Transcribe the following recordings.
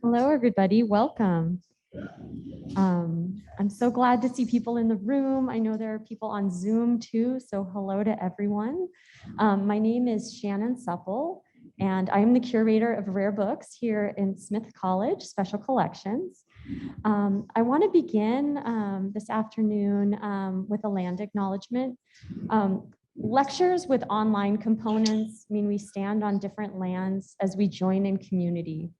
Hello, everybody. Welcome. I'm so glad to see people in the room. I know there are people on Zoom too, so hello to everyone. My name is Shannon Supple, and I am the curator of rare books here in Smith College Special Collections. I want to begin this afternoon with a land acknowledgement. Lectures with online components mean we stand on different lands as we join in community.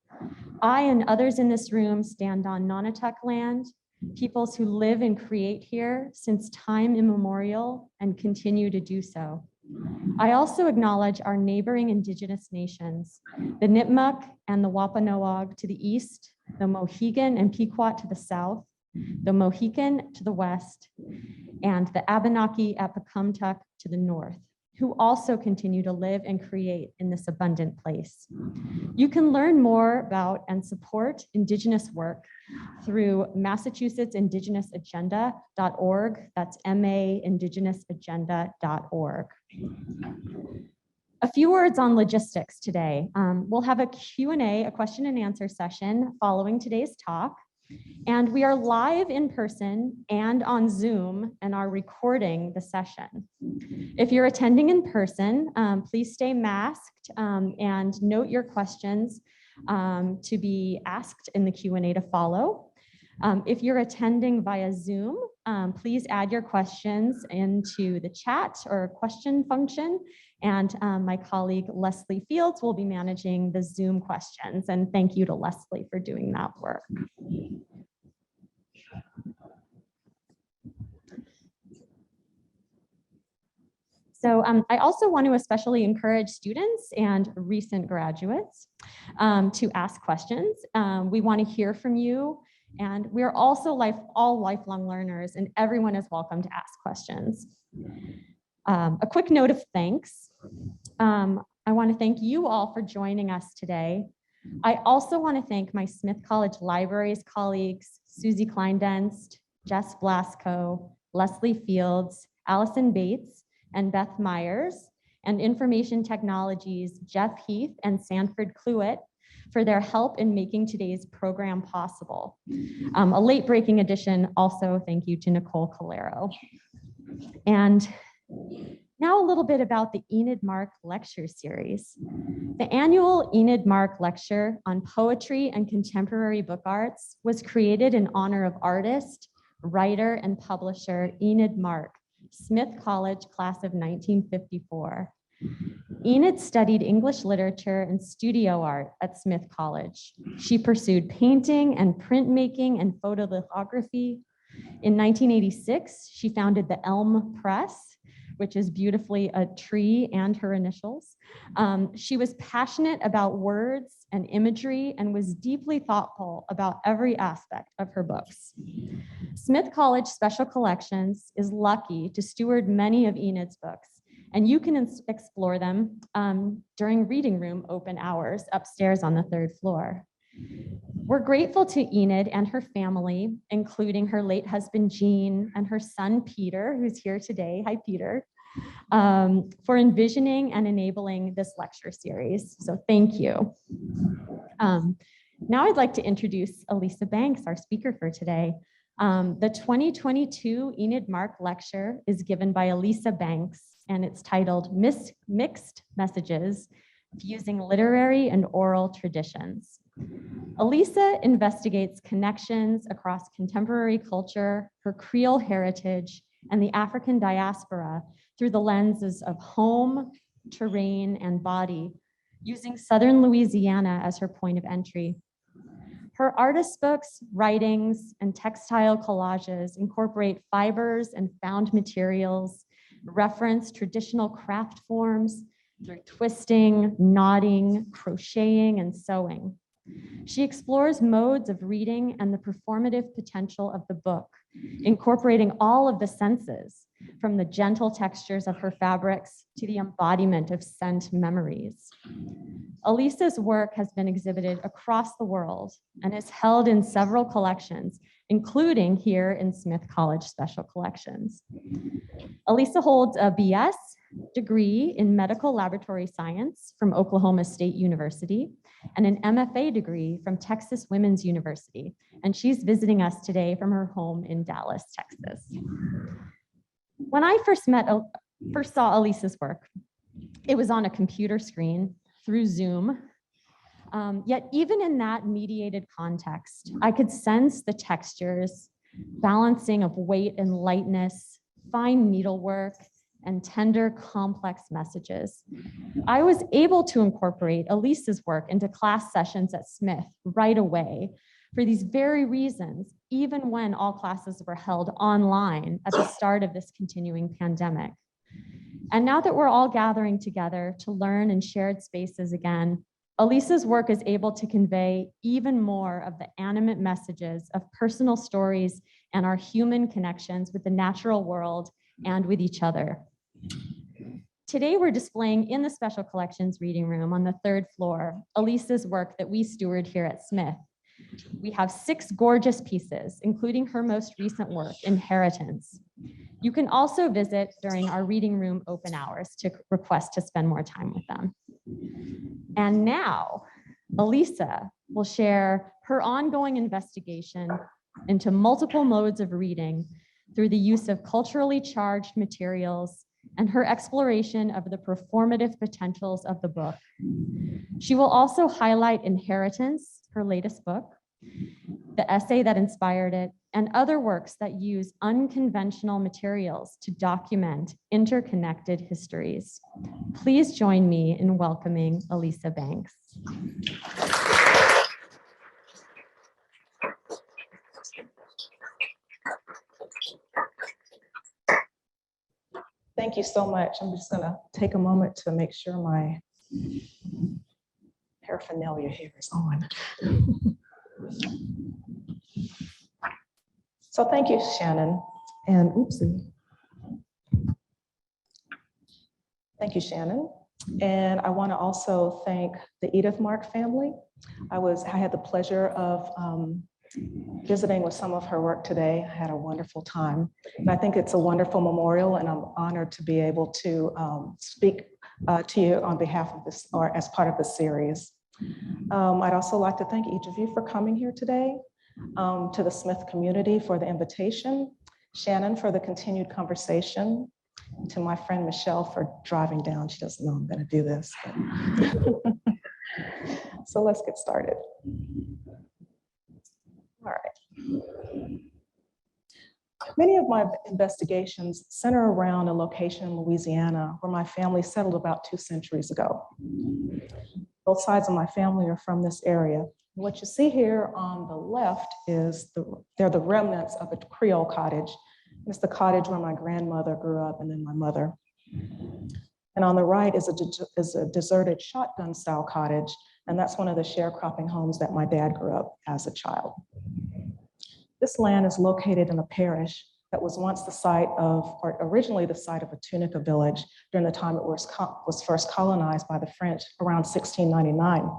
I and others in this room stand on Nonotuck land, peoples who live and create here since time immemorial and continue to do so. I also acknowledge our neighboring Indigenous nations, the Nipmuc and the Wampanoag to the east, the Mohegan and Pequot to the south, the Mohican to the west, and the Abenaki at Pecumtuck to the north, who also continue to live and create in this abundant place. You can learn more about and support Indigenous work through MassachusettsIndigenousAgenda.org. That's MAIndigenousAgenda.org. A few words on logistics today. We'll have a Q&A, a question and answer session following today's talk. And we are live in person and on Zoom and are recording the session. If you're attending in person, please stay masked and note your questions to be asked in the Q&A to follow. If you're attending via Zoom, please add your questions into the chat or question function. And my colleague Leslie Fields will be managing the Zoom questions. And thank you to Leslie for doing that work. So I also want to especially encourage students and recent graduates to ask questions. We want to hear from you. And we're also all lifelong learners, and everyone is welcome to ask questions. A quick note of thanks. I want to thank you all for joining us today. I also want to thank my Smith College Libraries colleagues, Susie Kleindenst, Jess Blasco, Leslie Fields, Allison Bates, and Beth Myers, and Information Technologies, Jeff Heath and Sanford Cluett, for their help in making today's program possible. A late breaking addition, also thank you to Nicole Calero. And now a little bit about the Enid Mark Lecture series. The annual Enid Mark Lecture on Poetry and Contemporary Book Arts was created in honor of artist, writer, and publisher Enid Mark, Smith College class of 1954. Enid studied English literature and studio art at Smith College. She pursued painting and printmaking and photolithography. In 1986, she founded the Elm Press, which is beautifully a tree and her initials. She was passionate about words and imagery and was deeply thoughtful about every aspect of her books. Smith College Special Collections is lucky to steward many of Enid's books, and you can explore them during reading room open hours upstairs on the 3rd floor. We're grateful to Enid and her family, including her late husband, Gene, and her son, Peter, who's here today. Hi, Peter, for envisioning and enabling this lecture series. So thank you. Now I'd like to introduce Alisa Banks, our speaker for today. The 2022 Enid Mark Lecture is given by Alisa Banks, and it's titled Mixed Messages, Fusing Literary and Oral Traditions. Alisa investigates connections across contemporary culture, her Creole heritage, and the African diaspora through the lenses of home, terrain, and body, using Southern Louisiana as her point of entry. Her artist books, writings, and textile collages incorporate fibers and found materials, reference traditional craft forms through twisting, knotting, crocheting, and sewing. She explores modes of reading and the performative potential of the book, incorporating all of the senses, from the gentle textures of her fabrics to the embodiment of scent memories. Alisa's work has been exhibited across the world and is held in several collections, including here in Smith College Special Collections. Alisa holds a BS degree in medical laboratory science from Oklahoma State University and an MFA degree from Texas Women's University. And she's visiting us today from her home in Dallas, Texas. When I first saw Alisa's work, it was on a computer screen through Zoom. Yet even in that mediated context, I could sense the textures, balancing of weight and lightness, fine needlework, and tender, complex messages. I was able to incorporate Alisa's work into class sessions at Smith right away for these very reasons, even when all classes were held online at the start of this continuing pandemic. And now that we're all gathering together to learn in shared spaces again, Alisa's work is able to convey even more of the animate messages of personal stories and our human connections with the natural world and with each other. Today, we're displaying in the Special Collections reading room on the 3rd floor, Alisa's work that we steward here at Smith. We have 6 gorgeous pieces, including her most recent work, Inheritance. You can also visit during our reading room open hours to request to spend more time with them. And now, Alisa will share her ongoing investigation into multiple modes of reading through the use of culturally charged materials and her exploration of the performative potentials of the book. She will also highlight Inheritance, her latest book, the essay that inspired it, and other works that use unconventional materials to document interconnected histories. Please join me in welcoming Alisa Banks. Thank you so much. I'm just gonna take a moment to make sure my paraphernalia here is on. So thank you, Shannon. And oopsie. Thank you, Shannon. And I want to also thank the Enid Mark family. I had the pleasure of visiting with some of her work today. I had a wonderful time. And I think it's a wonderful memorial, and I'm honored to be able to speak to you on behalf of this, or as part of the series. I'd also like to thank each of you for coming here today, to the Smith community for the invitation, Shannon for the continued conversation, and to my friend Michelle for driving down. She doesn't know I'm going to do this. So let's get started. All right. Many of my investigations center around a location in Louisiana where my family settled about 2 centuries ago. Both sides of my family are from this area. What you see here on the left is they're the remnants of a Creole cottage. It's the cottage where my grandmother grew up, and then my mother. And on the right is a deserted shotgun style cottage, and that's one of the sharecropping homes that my dad grew up as a child. This land is located in a parish that was once the site of, or originally the site of, a Tunica village during the time it was first colonized by the French around 1699.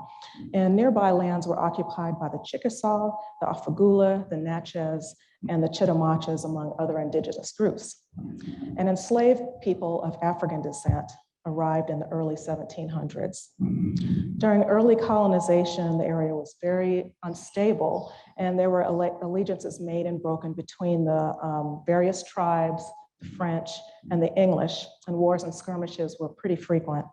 And nearby lands were occupied by the Chickasaw, the Afagula, the Natchez, and the Chittimachas, among other indigenous groups. And enslaved people of African descent arrived in the early 1700s. During early colonization, the area was very unstable, and there were allegiances made and broken between the various tribes, the French, and the English, and wars and skirmishes were pretty frequent.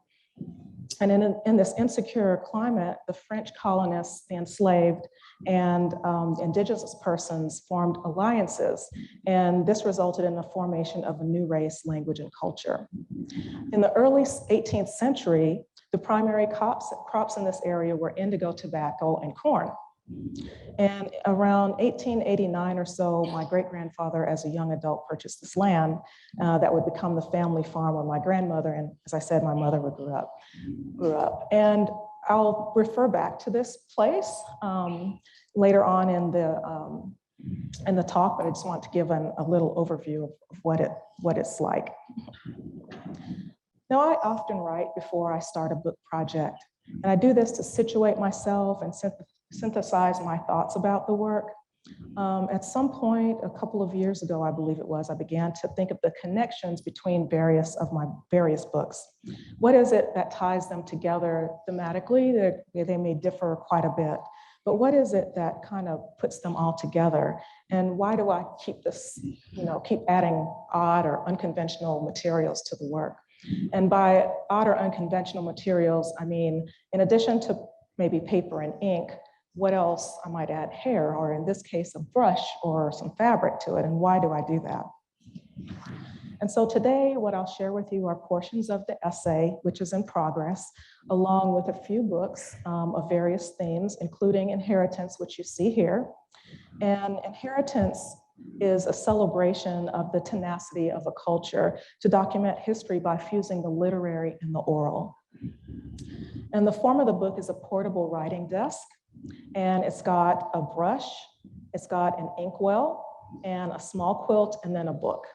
And in this insecure climate, the French colonists, the enslaved, and indigenous persons formed alliances, and this resulted in the formation of a new race, language, and culture. In the early 18th century, the primary crops in this area were indigo, tobacco, and corn. And around 1889 or so, my great-grandfather, as a young adult, purchased this land that would become the family farm where my grandmother, and as I said, my mother grew up. And I'll refer back to this place later on in the talk, but I just want to give a little overview of what it's like. Now, I often write before I start a book project, and I do this to situate myself and synthesize my thoughts about the work. At some point, a couple of years ago, I believe it was, I began to think of the connections between various of my various books. What is it that ties them together thematically? They may differ quite a bit, but what is it that kind of puts them all together? And why do I keep this, keep adding odd or unconventional materials to the work? And by odd or unconventional materials, I mean, in addition to maybe paper and ink, what else I might add hair, or in this case, a brush or some fabric to it, and why do I do that? And so today, what I'll share with you are portions of the essay, which is in progress, along with a few books of various themes, including Inheritance, which you see here. And Inheritance is a celebration of the tenacity of a culture to document history by fusing the literary and the oral. And the form of the book is a portable writing desk, and it's got a brush, it's got an inkwell, and a small quilt, and then a book.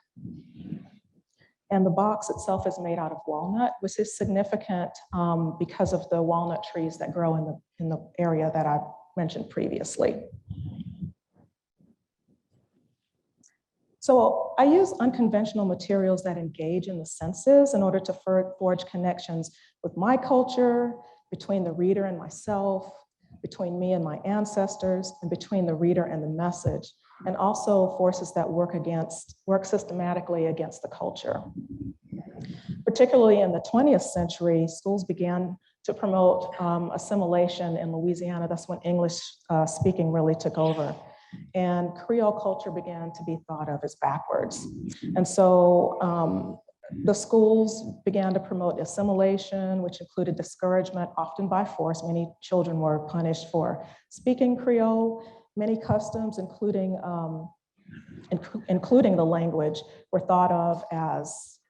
And the box itself is made out of walnut, which is significant because of the walnut trees that grow in the area that I mentioned previously. So I use unconventional materials that engage in the senses in order to forge connections with my culture, between the reader and myself, between me and my ancestors, and between the reader and the message, and also forces that work systematically against the culture. Particularly in the 20th century, schools began to promote assimilation in Louisiana. That's when English speaking really took over. And Creole culture began to be thought of as backwards. And so the schools began to promote assimilation, which included discouragement, often by force. Many children were punished for speaking Creole. Many customs, including the language, were thought of as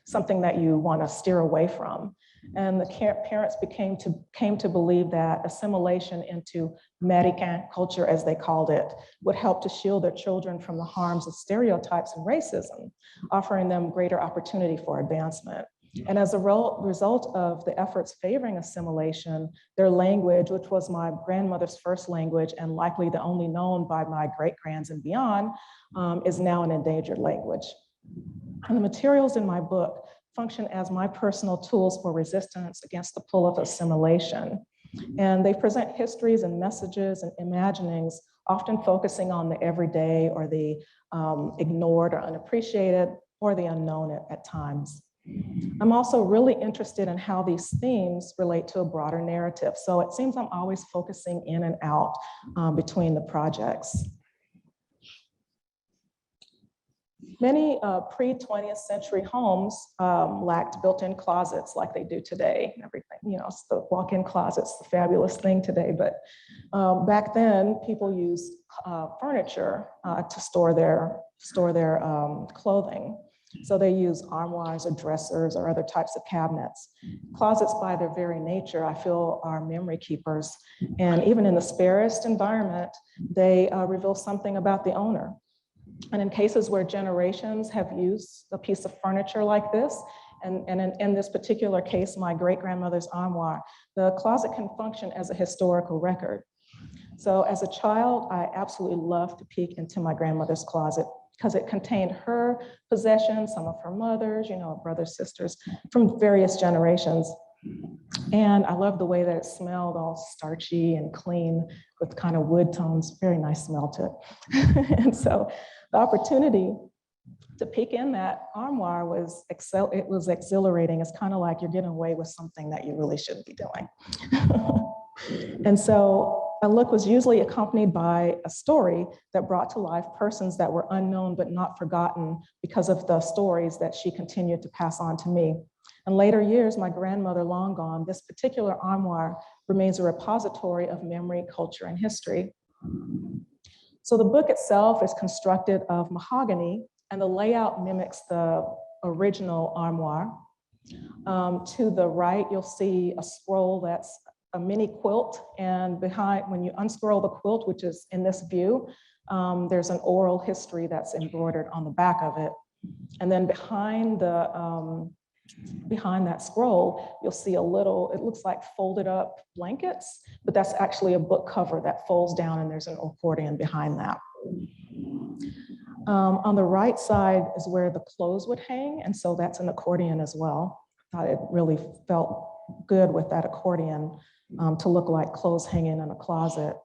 something that you want to steer away from. And the parents came to believe that assimilation into American culture, as they called it, would help to shield their children from the harms of stereotypes and racism, offering them greater opportunity for advancement. And as a result of the efforts favoring assimilation, their language, which was my grandmother's first language and likely the only known by my great-grands and beyond, is now an endangered language. And the materials in my book function as my personal tools for resistance against the pull of assimilation. And they present histories and messages and imaginings, often focusing on the everyday or the ignored or unappreciated or the unknown at times. I'm also really interested in how these themes relate to a broader narrative. So it seems I'm always focusing in and out between the projects. Many pre-20th century homes lacked built-in closets like they do today. Everything, it's the walk-in closets, the fabulous thing today. But back then, people used furniture to store their clothing. So they use armoires or dressers or other types of cabinets. Closets, by their very nature, I feel, are memory keepers. And even in the sparest environment, they reveal something about the owner. And in cases where generations have used a piece of furniture like this, and in this particular case, my great-grandmother's armoire, the closet can function as a historical record. So as a child, I absolutely loved to peek into my grandmother's closet because it contained her possessions, some of her mother's, brothers, sisters, from various generations. And I loved the way that it smelled all starchy and clean with kind of wood tones, very nice smell to it. And so the opportunity to peek in that armoire was exhilarating. It's kind of like you're getting away with something that you really shouldn't be doing. And so a look was usually accompanied by a story that brought to life persons that were unknown but not forgotten because of the stories that she continued to pass on to me. In later years, my grandmother long gone, this particular armoire remains a repository of memory, culture, and history. So the book itself is constructed of mahogany, and the layout mimics the original armoire. To the right, you'll see a scroll that's a mini quilt, and behind, when you unscroll the quilt, which is in this view, there's an oral history that's embroidered on the back of it. And then behind the Behind that scroll, you'll see a little, it looks like folded up blankets, but that's actually a book cover that folds down and there's an accordion behind that. On the right side is where the clothes would hang, and so that's an accordion as well. I thought it really felt good with that accordion to look like clothes hanging in a closet.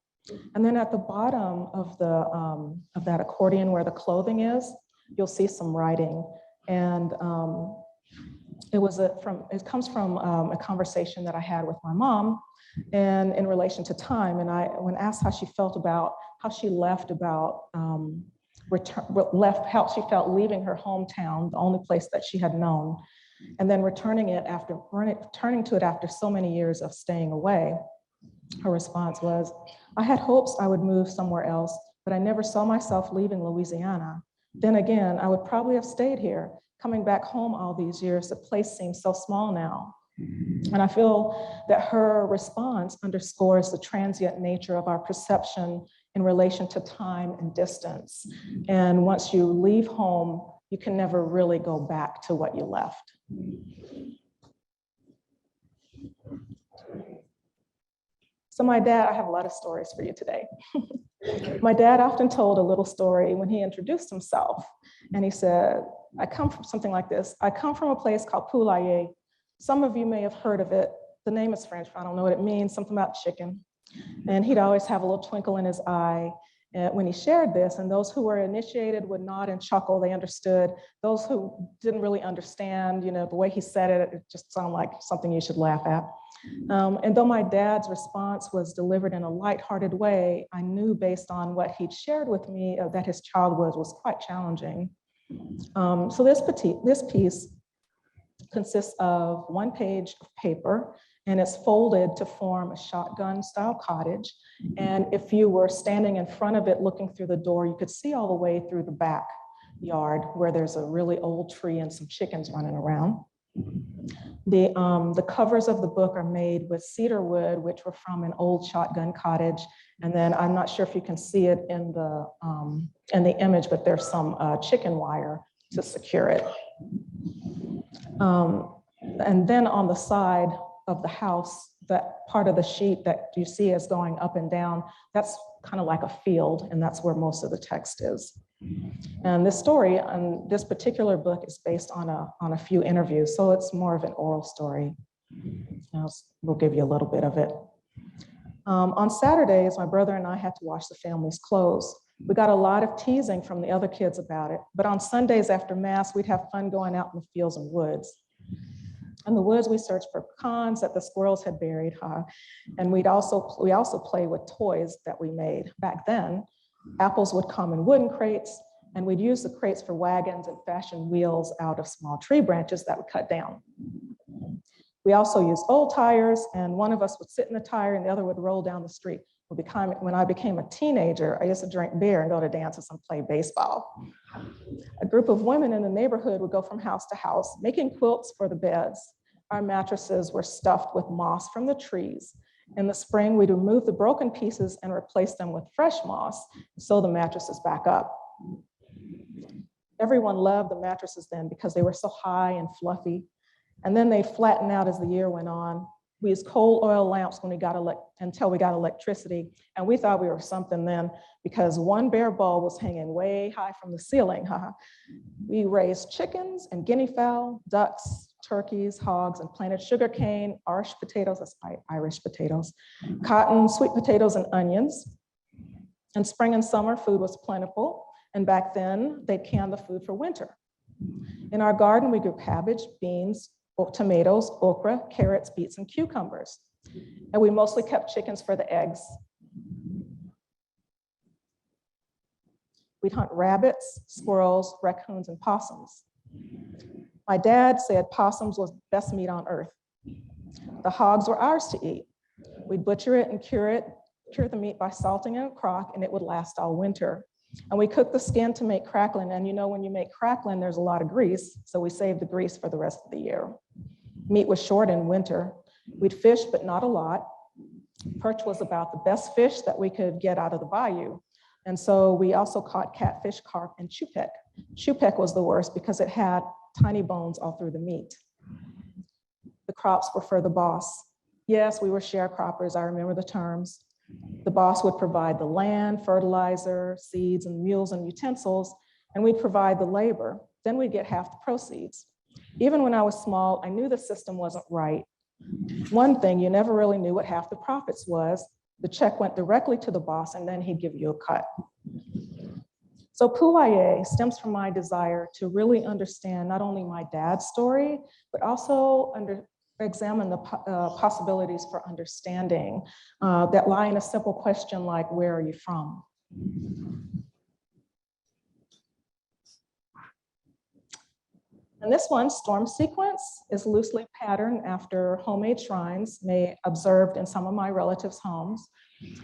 And then at the bottom of that accordion where the clothing is, you'll see some writing. And it comes from a conversation that I had with my mom and in relation to time. And when asked how she felt about how she left about how she felt leaving her hometown, the only place that she had known, and then returning to it after so many years of staying away, her response was, "I had hopes I would move somewhere else, but I never saw myself leaving Louisiana. Then again, I would probably have stayed here. Coming back home all these years, the place seems so small now." And I feel that her response underscores the transient nature of our perception in relation to time and distance. And once you leave home, you can never really go back to what you left. So my dad, I have a lot of stories for you today. My dad often told a little story when he introduced himself. And he said, I come from something like this. I come from a place called Poulailler. Some of you may have heard of it. The name is French, I don't know what it means, something about chicken. And he'd always have a little twinkle in his eye when he shared this, and those who were initiated would nod and chuckle, they understood. Those who didn't really understand, the way he said it, it just sounded like something you should laugh at. And though my dad's response was delivered in a lighthearted way, I knew based on what he'd shared with me that his childhood was quite challenging. So this piece consists of one page of paper, and it's folded to form a shotgun-style cottage. And if you were standing in front of it looking through the door, you could see all the way through the backyard where there's a really old tree and some chickens running around. The covers of the book are made with cedar wood, which were from an old shotgun cottage. And then I'm not sure if you can see it in the image, but there's some chicken wire to secure it. And then on the side of the house, that part of the sheet that you see is going up and down, that's kind of like a field, and that's where most of the text is. And this story and this particular book is based on a few interviews, so it's more of an oral story. We'll give you a little bit of it. On Saturdays, my brother and I had to wash the family's clothes. We got a lot of teasing from the other kids about it, but on Sundays after Mass, we'd have fun going out in the fields and woods. In the woods, we searched for pecans that the squirrels had buried, and we also played with toys that we made. Back then, apples would come in wooden crates, and we'd use the crates for wagons and fashion wheels out of small tree branches that would cut down. We also used old tires, and one of us would sit in the tire and the other would roll down the street. When I became a teenager, I used to drink beer and go to dances and play baseball. A group of women in the neighborhood would go from house to house, making quilts for the beds. Our mattresses were stuffed with moss from the trees. In the spring, we'd remove the broken pieces and replace them with fresh moss, sew the mattresses back up. Everyone loved the mattresses then because they were so high and fluffy. And then they flattened out as the year went on. We used coal oil lamps until we got electricity. And we thought we were something then because one bare bulb was hanging way high from the ceiling. We raised chickens and guinea fowl, ducks, turkeys, hogs, and planted sugarcane, Irish potatoes, that's Irish potatoes, cotton, sweet potatoes, and onions. In spring and summer, food was plentiful. And back then, they canned the food for winter. In our garden, we grew cabbage, beans, tomatoes, okra, carrots, beets, and cucumbers. And we mostly kept chickens for the eggs. We'd hunt rabbits, squirrels, raccoons, and possums. My dad said possums was the best meat on earth. The hogs were ours to eat. We'd butcher it and cure the meat by salting in a crock, and it would last all winter. And we cooked the skin to make crackling. And when you make crackling, there's a lot of grease. So we saved the grease for the rest of the year. Meat was short in winter. We'd fish, but not a lot. Perch was about the best fish that we could get out of the bayou. And so we also caught catfish, carp, and chupek. Chupek was the worst because it had tiny bones all through the meat. The crops were for the boss. Yes, we were sharecroppers, I remember the terms. The boss would provide the land, fertilizer, seeds, and mules and utensils, and we'd provide the labor. Then we'd get half the proceeds. Even when I was small, I knew the system wasn't right. One thing, you never really knew what half the profits was. The check went directly to the boss, and then he'd give you a cut. So Pouaillé stems from my desire to really understand not only my dad's story, but also examine the possibilities for understanding that lie in a simple question like, where are you from? And this one, storm sequence, is loosely patterned after homemade shrines observed in some of my relatives' homes.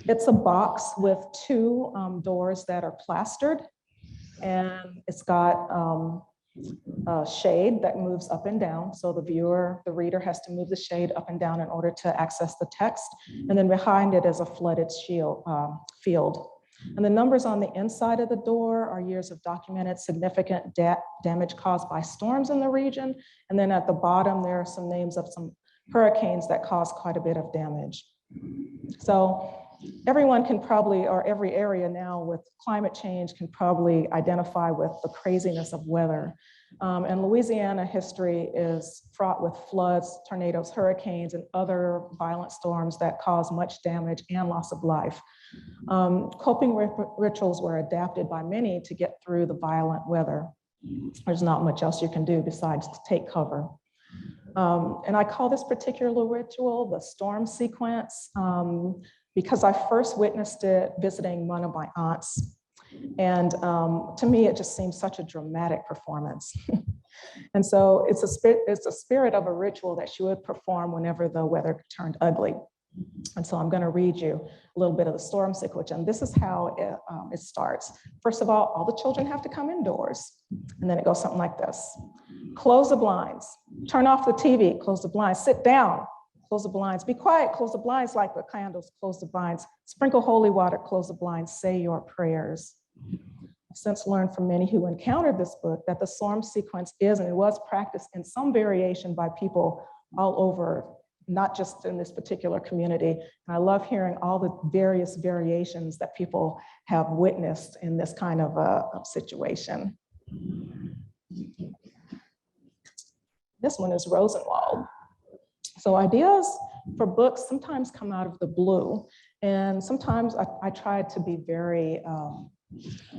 It's a box with two doors that are plastered, and it's got a shade that moves up and down. So the reader has to move the shade up and down in order to access the text. And then behind it is a flooded field. And the numbers on the inside of the door are years of documented significant damage caused by storms in the region. And then at the bottom, there are some names of some hurricanes that caused quite a bit of damage. So everyone can probably, or every area now with climate change can probably identify with the craziness of weather. And Louisiana history is fraught with floods, tornadoes, hurricanes, and other violent storms that cause much damage and loss of life. Coping rituals were adapted by many to get through the violent weather. There's not much else you can do besides take cover. And I call this particular ritual the storm sequence because I first witnessed it visiting one of my aunts. And to me, it just seems such a dramatic performance. And so it's a spirit of a ritual that she would perform whenever the weather turned ugly. And so I'm going to read you a little bit of the storm sequence. And this is how it starts. First of all the children have to come indoors. And then it goes something like this. Close the blinds, turn off the TV, close the blinds, sit down, close the blinds, be quiet, close the blinds, light the candles, close the blinds, sprinkle holy water, close the blinds, say your prayers. I've since learned from many who encountered this book that the storm sequence is, and it was practiced in some variation by people all over, not just in this particular community. And I love hearing all the various variations that people have witnessed in this kind of a situation. This one is Rosenwald. So ideas for books sometimes come out of the blue. And sometimes I try to be very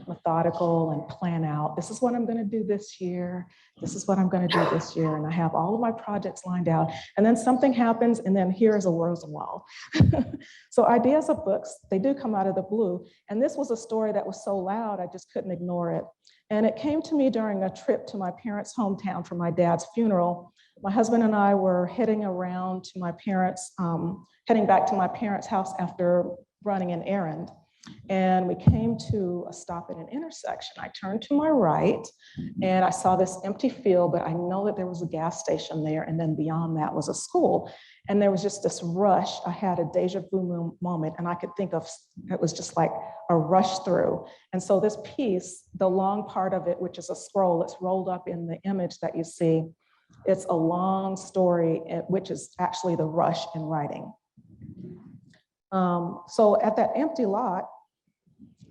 methodical and plan out. This is what I'm going to do this year. This is what I'm going to do this year. And I have all of my projects lined out. And then something happens, and then here's a Rosenwald. So ideas of books, they do come out of the blue. And this was a story that was so loud, I just couldn't ignore it. And it came to me during a trip to my parents' hometown for my dad's funeral. My husband and I were heading around to my parents, heading back to my parents' house after running an errand. And we came to a stop at an intersection. I turned to my right and I saw this empty field, but I know that there was a gas station there. And then beyond that was a school. And there was just this rush. I had a deja vu moment, and I could think of, it was just like a rush through. And so this piece, the long part of it, which is a scroll, it's rolled up in the image that you see. It's a long story, which is actually the rush in writing. So at that empty lot,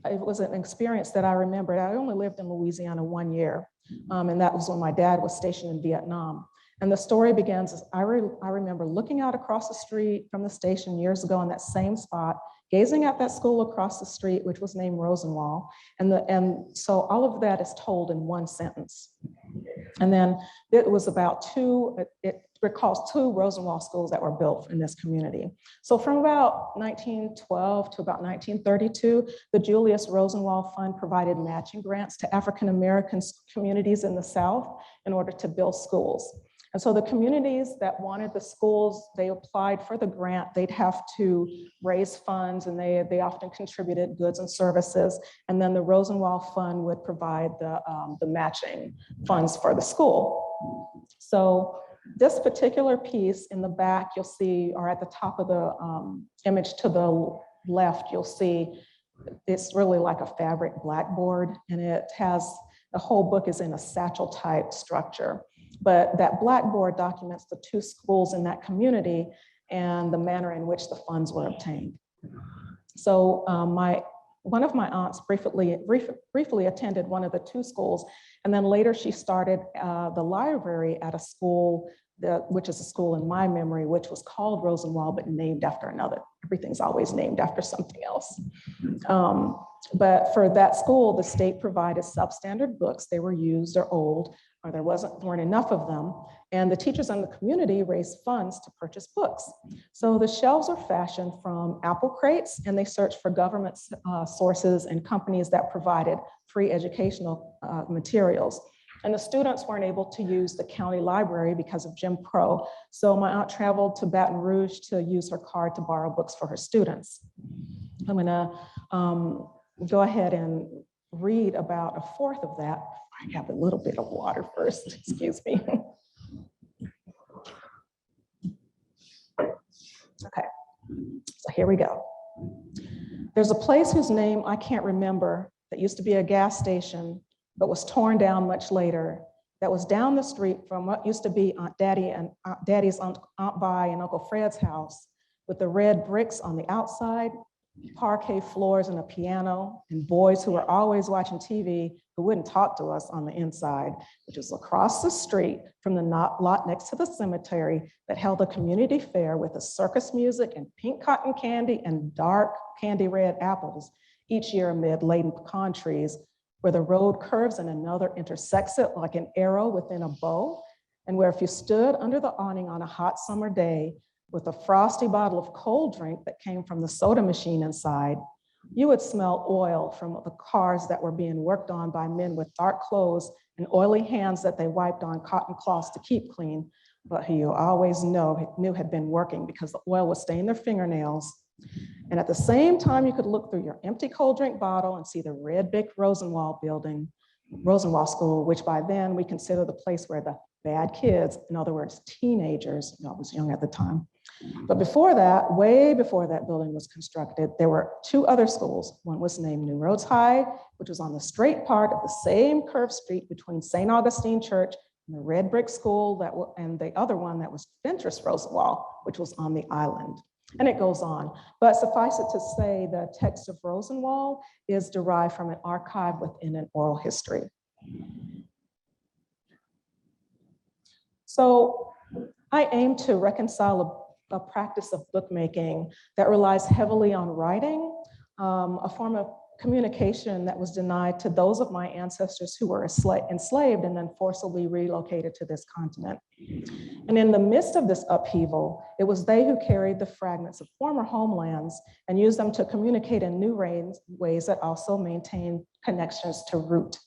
it was an experience that I remembered. I only lived in Louisiana 1 year, and that was when my dad was stationed in Vietnam. And the story begins as I remember looking out across the street from the station years ago in that same spot, gazing at that school across the street, which was named Rosenwald. And so all of that is told in one sentence. And then it was about it recalls two Rosenwald schools that were built in this community. So from about 1912 to about 1932, the Julius Rosenwald Fund provided matching grants to African-American communities in the South in order to build schools. And so the communities that wanted the schools, they applied for the grant. They'd have to raise funds, and they often contributed goods and services. And then the Rosenwald Fund would provide the matching funds for the school. So this particular piece in the back, you'll see, or at the top of the image to the left, you'll see it's really like a fabric blackboard, and it has, the whole book is in a satchel type structure. But that blackboard documents the two schools in that community and the manner in which the funds were obtained. So one of my aunts briefly attended one of the two schools, and then later she started the library at a school, which is a school in my memory, which was called Rosenwald, but named after another. Everything's always named after something else. But for that school, the state provided substandard books. They were used or old, or there weren't enough of them. And the teachers in the community raised funds to purchase books. So the shelves are fashioned from apple crates, and they searched for government sources and companies that provided free educational materials. And the students weren't able to use the county library because of Jim Crow. So my aunt traveled to Baton Rouge to use her card to borrow books for her students. I'm gonna go ahead and read about a fourth of that. I have a little bit of water first, excuse me. Okay, so here we go. There's a place whose name I can't remember that used to be a gas station, but was torn down much later, that was down the street from what used to be Aunt Daddy's Aunt Vi and Uncle Fred's house, with the red bricks on the outside, parquet floors and a piano, and boys who were always watching TV who wouldn't talk to us on the inside, which is across the street from the lot next to the cemetery that held a community fair with a circus music and pink cotton candy and dark candy red apples each year amid laden pecan trees, where the road curves and another intersects it like an arrow within a bow, and where if you stood under the awning on a hot summer day with a frosty bottle of cold drink that came from the soda machine inside, you would smell oil from the cars that were being worked on by men with dark clothes and oily hands that they wiped on cotton cloths to keep clean, but who you always knew had been working because the oil would stain their fingernails. And at the same time, you could look through your empty cold drink bottle and see the red brick Rosenwald building, Rosenwald School, which by then we consider the place where the bad kids, in other words, teenagers, I was young at the time. But before that, way before that building was constructed, there were two other schools. One was named New Roads High, which was on the straight part of the same curved street between St. Augustine Church and the red brick school, and the other one that was Fentress Rosenwald, which was on the island. And it goes on. But suffice it to say, the text of Rosenwald is derived from an archive within an oral history. So I aim to reconcile a practice of bookmaking that relies heavily on writing, a form of communication that was denied to those of my ancestors who were enslaved and then forcibly relocated to this continent. And in the midst of this upheaval, it was they who carried the fragments of former homelands and used them to communicate in new ways that also maintain connections to root.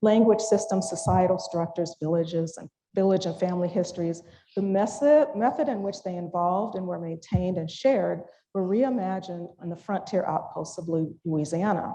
Language systems, societal structures, village and family histories, the method in which they involved and were maintained and shared were reimagined on the frontier outposts of Louisiana.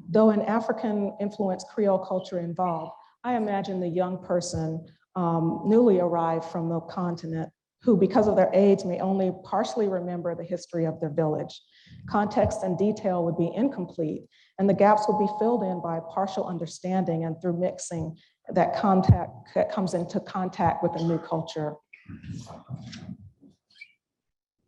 Though an African-influenced Creole culture involved, I imagine the young person newly arrived from the continent who, because of their age, may only partially remember the history of their village. Context and detail would be incomplete, and the gaps would be filled in by partial understanding and through mixing that comes into contact with a new culture.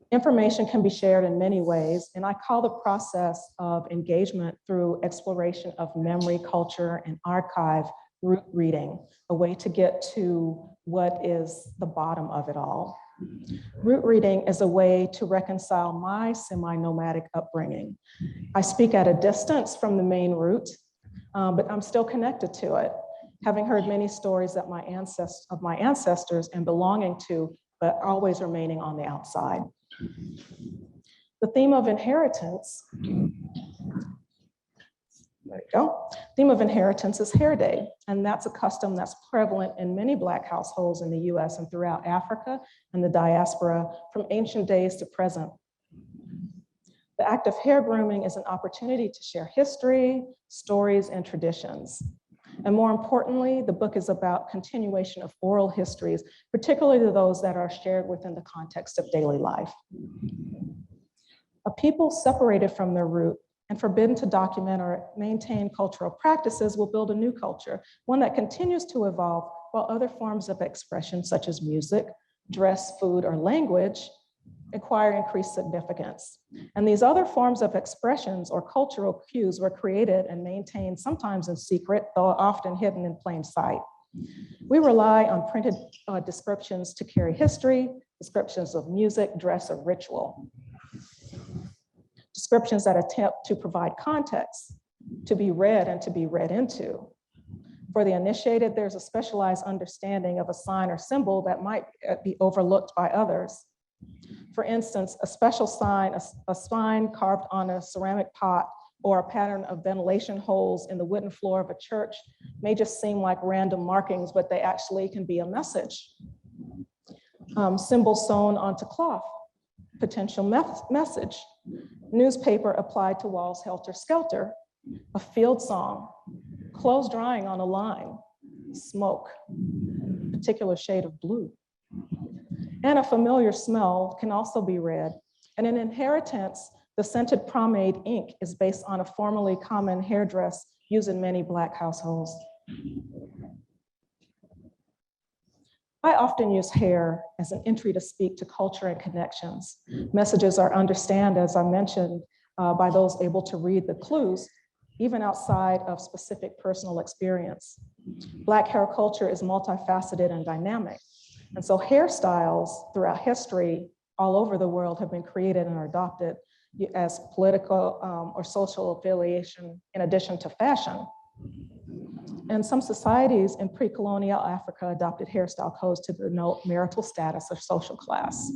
Information can be shared in many ways, and I call the process of engagement through exploration of memory, culture, and archive root reading, a way to get to what is the bottom of it all. Root reading is a way to reconcile my semi-nomadic upbringing. I speak at a distance from the main root, but I'm still connected to it, having heard many stories that my ancestors and belonging to, but always remaining on the outside. The theme of inheritance, there you go. Theme of inheritance is Hair Day, and that's a custom that's prevalent in many Black households in the US and throughout Africa and the diaspora from ancient days to present. The act of hair grooming is an opportunity to share history, stories, and traditions. And more importantly, the book is about continuation of oral histories, particularly those that are shared within the context of daily life. A people separated from their root and forbidden to document or maintain cultural practices will build a new culture, one that continues to evolve while other forms of expression such as music, dress, food, or language acquire increased significance. And these other forms of expressions or cultural cues were created and maintained sometimes in secret, though often hidden in plain sight. We rely on printed descriptions to carry history, descriptions of music, dress, or ritual. Descriptions that attempt to provide context, to be read and to be read into. For the initiated, there's a specialized understanding of a sign or symbol that might be overlooked by others. For instance, a special sign, a sign carved on a ceramic pot or a pattern of ventilation holes in the wooden floor of a church may just seem like random markings, but they actually can be a message. Symbols sewn onto cloth, potential message. Newspaper applied to walls helter-skelter, a field song, clothes drying on a line, smoke, particular shade of blue. And a familiar smell can also be read. And in inheritance, the scented pomade ink is based on a formerly common hairdress used in many Black households. I often use hair as an entry to speak to culture and connections. Messages are understood, as I mentioned, by those able to read the clues, even outside of specific personal experience. Black hair culture is multifaceted and dynamic. And so hairstyles throughout history all over the world have been created and are adopted as political or social affiliation in addition to fashion. And some societies in pre-colonial Africa adopted hairstyle codes to denote marital status or social class.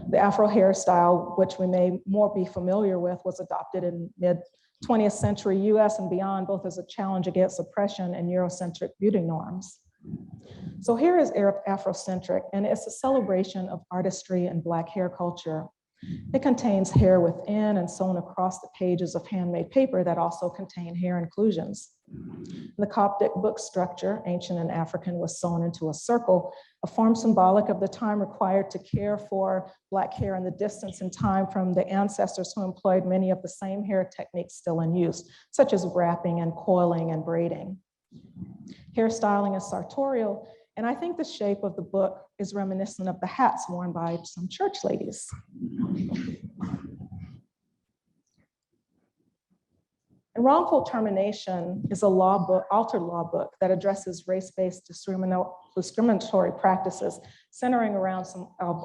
The Afro hairstyle, which we may more be familiar with, was adopted in mid-20th century US and beyond, both as a challenge against oppression and Eurocentric beauty norms. So here is Afrocentric, and it's a celebration of artistry and Black hair culture. It contains hair within and sewn across the pages of handmade paper that also contain hair inclusions. The Coptic book structure, ancient and African, was sewn into a circle, a form symbolic of the time required to care for Black hair and the distance in time from the ancestors who employed many of the same hair techniques still in use, such as wrapping and coiling and braiding. Hairstyling is sartorial, and I think the shape of the book is reminiscent of the hats worn by some church ladies. And Wrongful Termination is a law book, altered law book that addresses race-based discriminatory practices, centering around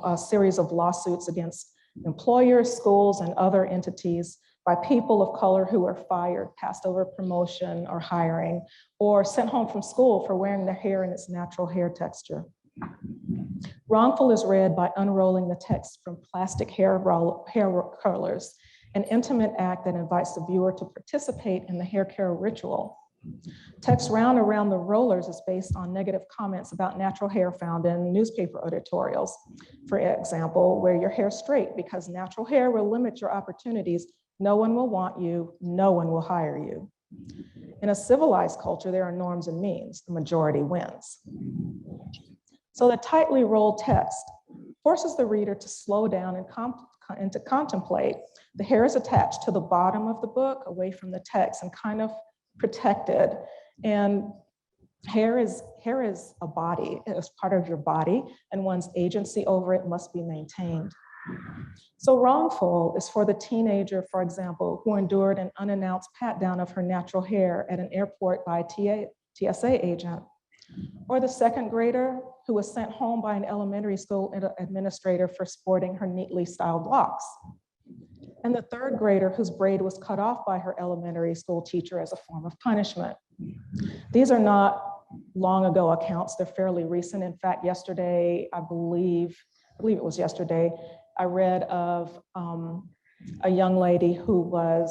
a series of lawsuits against employers, schools, and other entities by people of color who were fired, passed over promotion or hiring, or sent home from school for wearing their hair in its natural hair texture. Wrongful is read by unrolling the text from plastic hair curlers, an intimate act that invites the viewer to participate in the hair care ritual. Text round around the rollers is based on negative comments about natural hair found in newspaper editorials. For example, wear your hair straight because natural hair will limit your opportunities. No one will want you, no one will hire you. In a civilized culture, there are norms and means, the majority wins. So the tightly rolled text forces the reader to slow down and to contemplate. The hair is attached to the bottom of the book, away from the text, and kind of protected. And hair is a body, it is part of your body, and one's agency over it must be maintained. So Wrongful is for the teenager, for example, who endured an unannounced pat down of her natural hair at an airport by a TSA agent, or the second grader who was sent home by an elementary school administrator for sporting her neatly styled locks, and the third grader whose braid was cut off by her elementary school teacher as a form of punishment. These are not long ago accounts, they're fairly recent. In fact, yesterday, I believe it was yesterday, I read of a young lady who was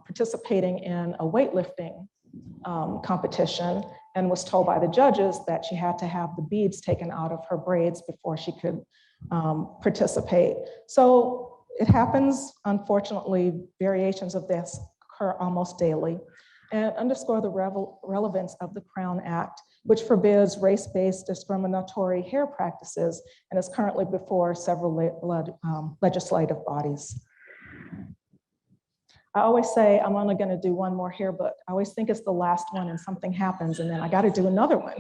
participating in a weightlifting competition and was told by the judges that she had to have the beads taken out of her braids before she could participate. So it happens, unfortunately, variations of this occur almost daily, and underscore the relevance of the Crown Act, which forbids race-based discriminatory hair practices and is currently before several legislative bodies. I always say I'm only going to do one more hair book. I always think it's the last one and something happens and then I got to do another one.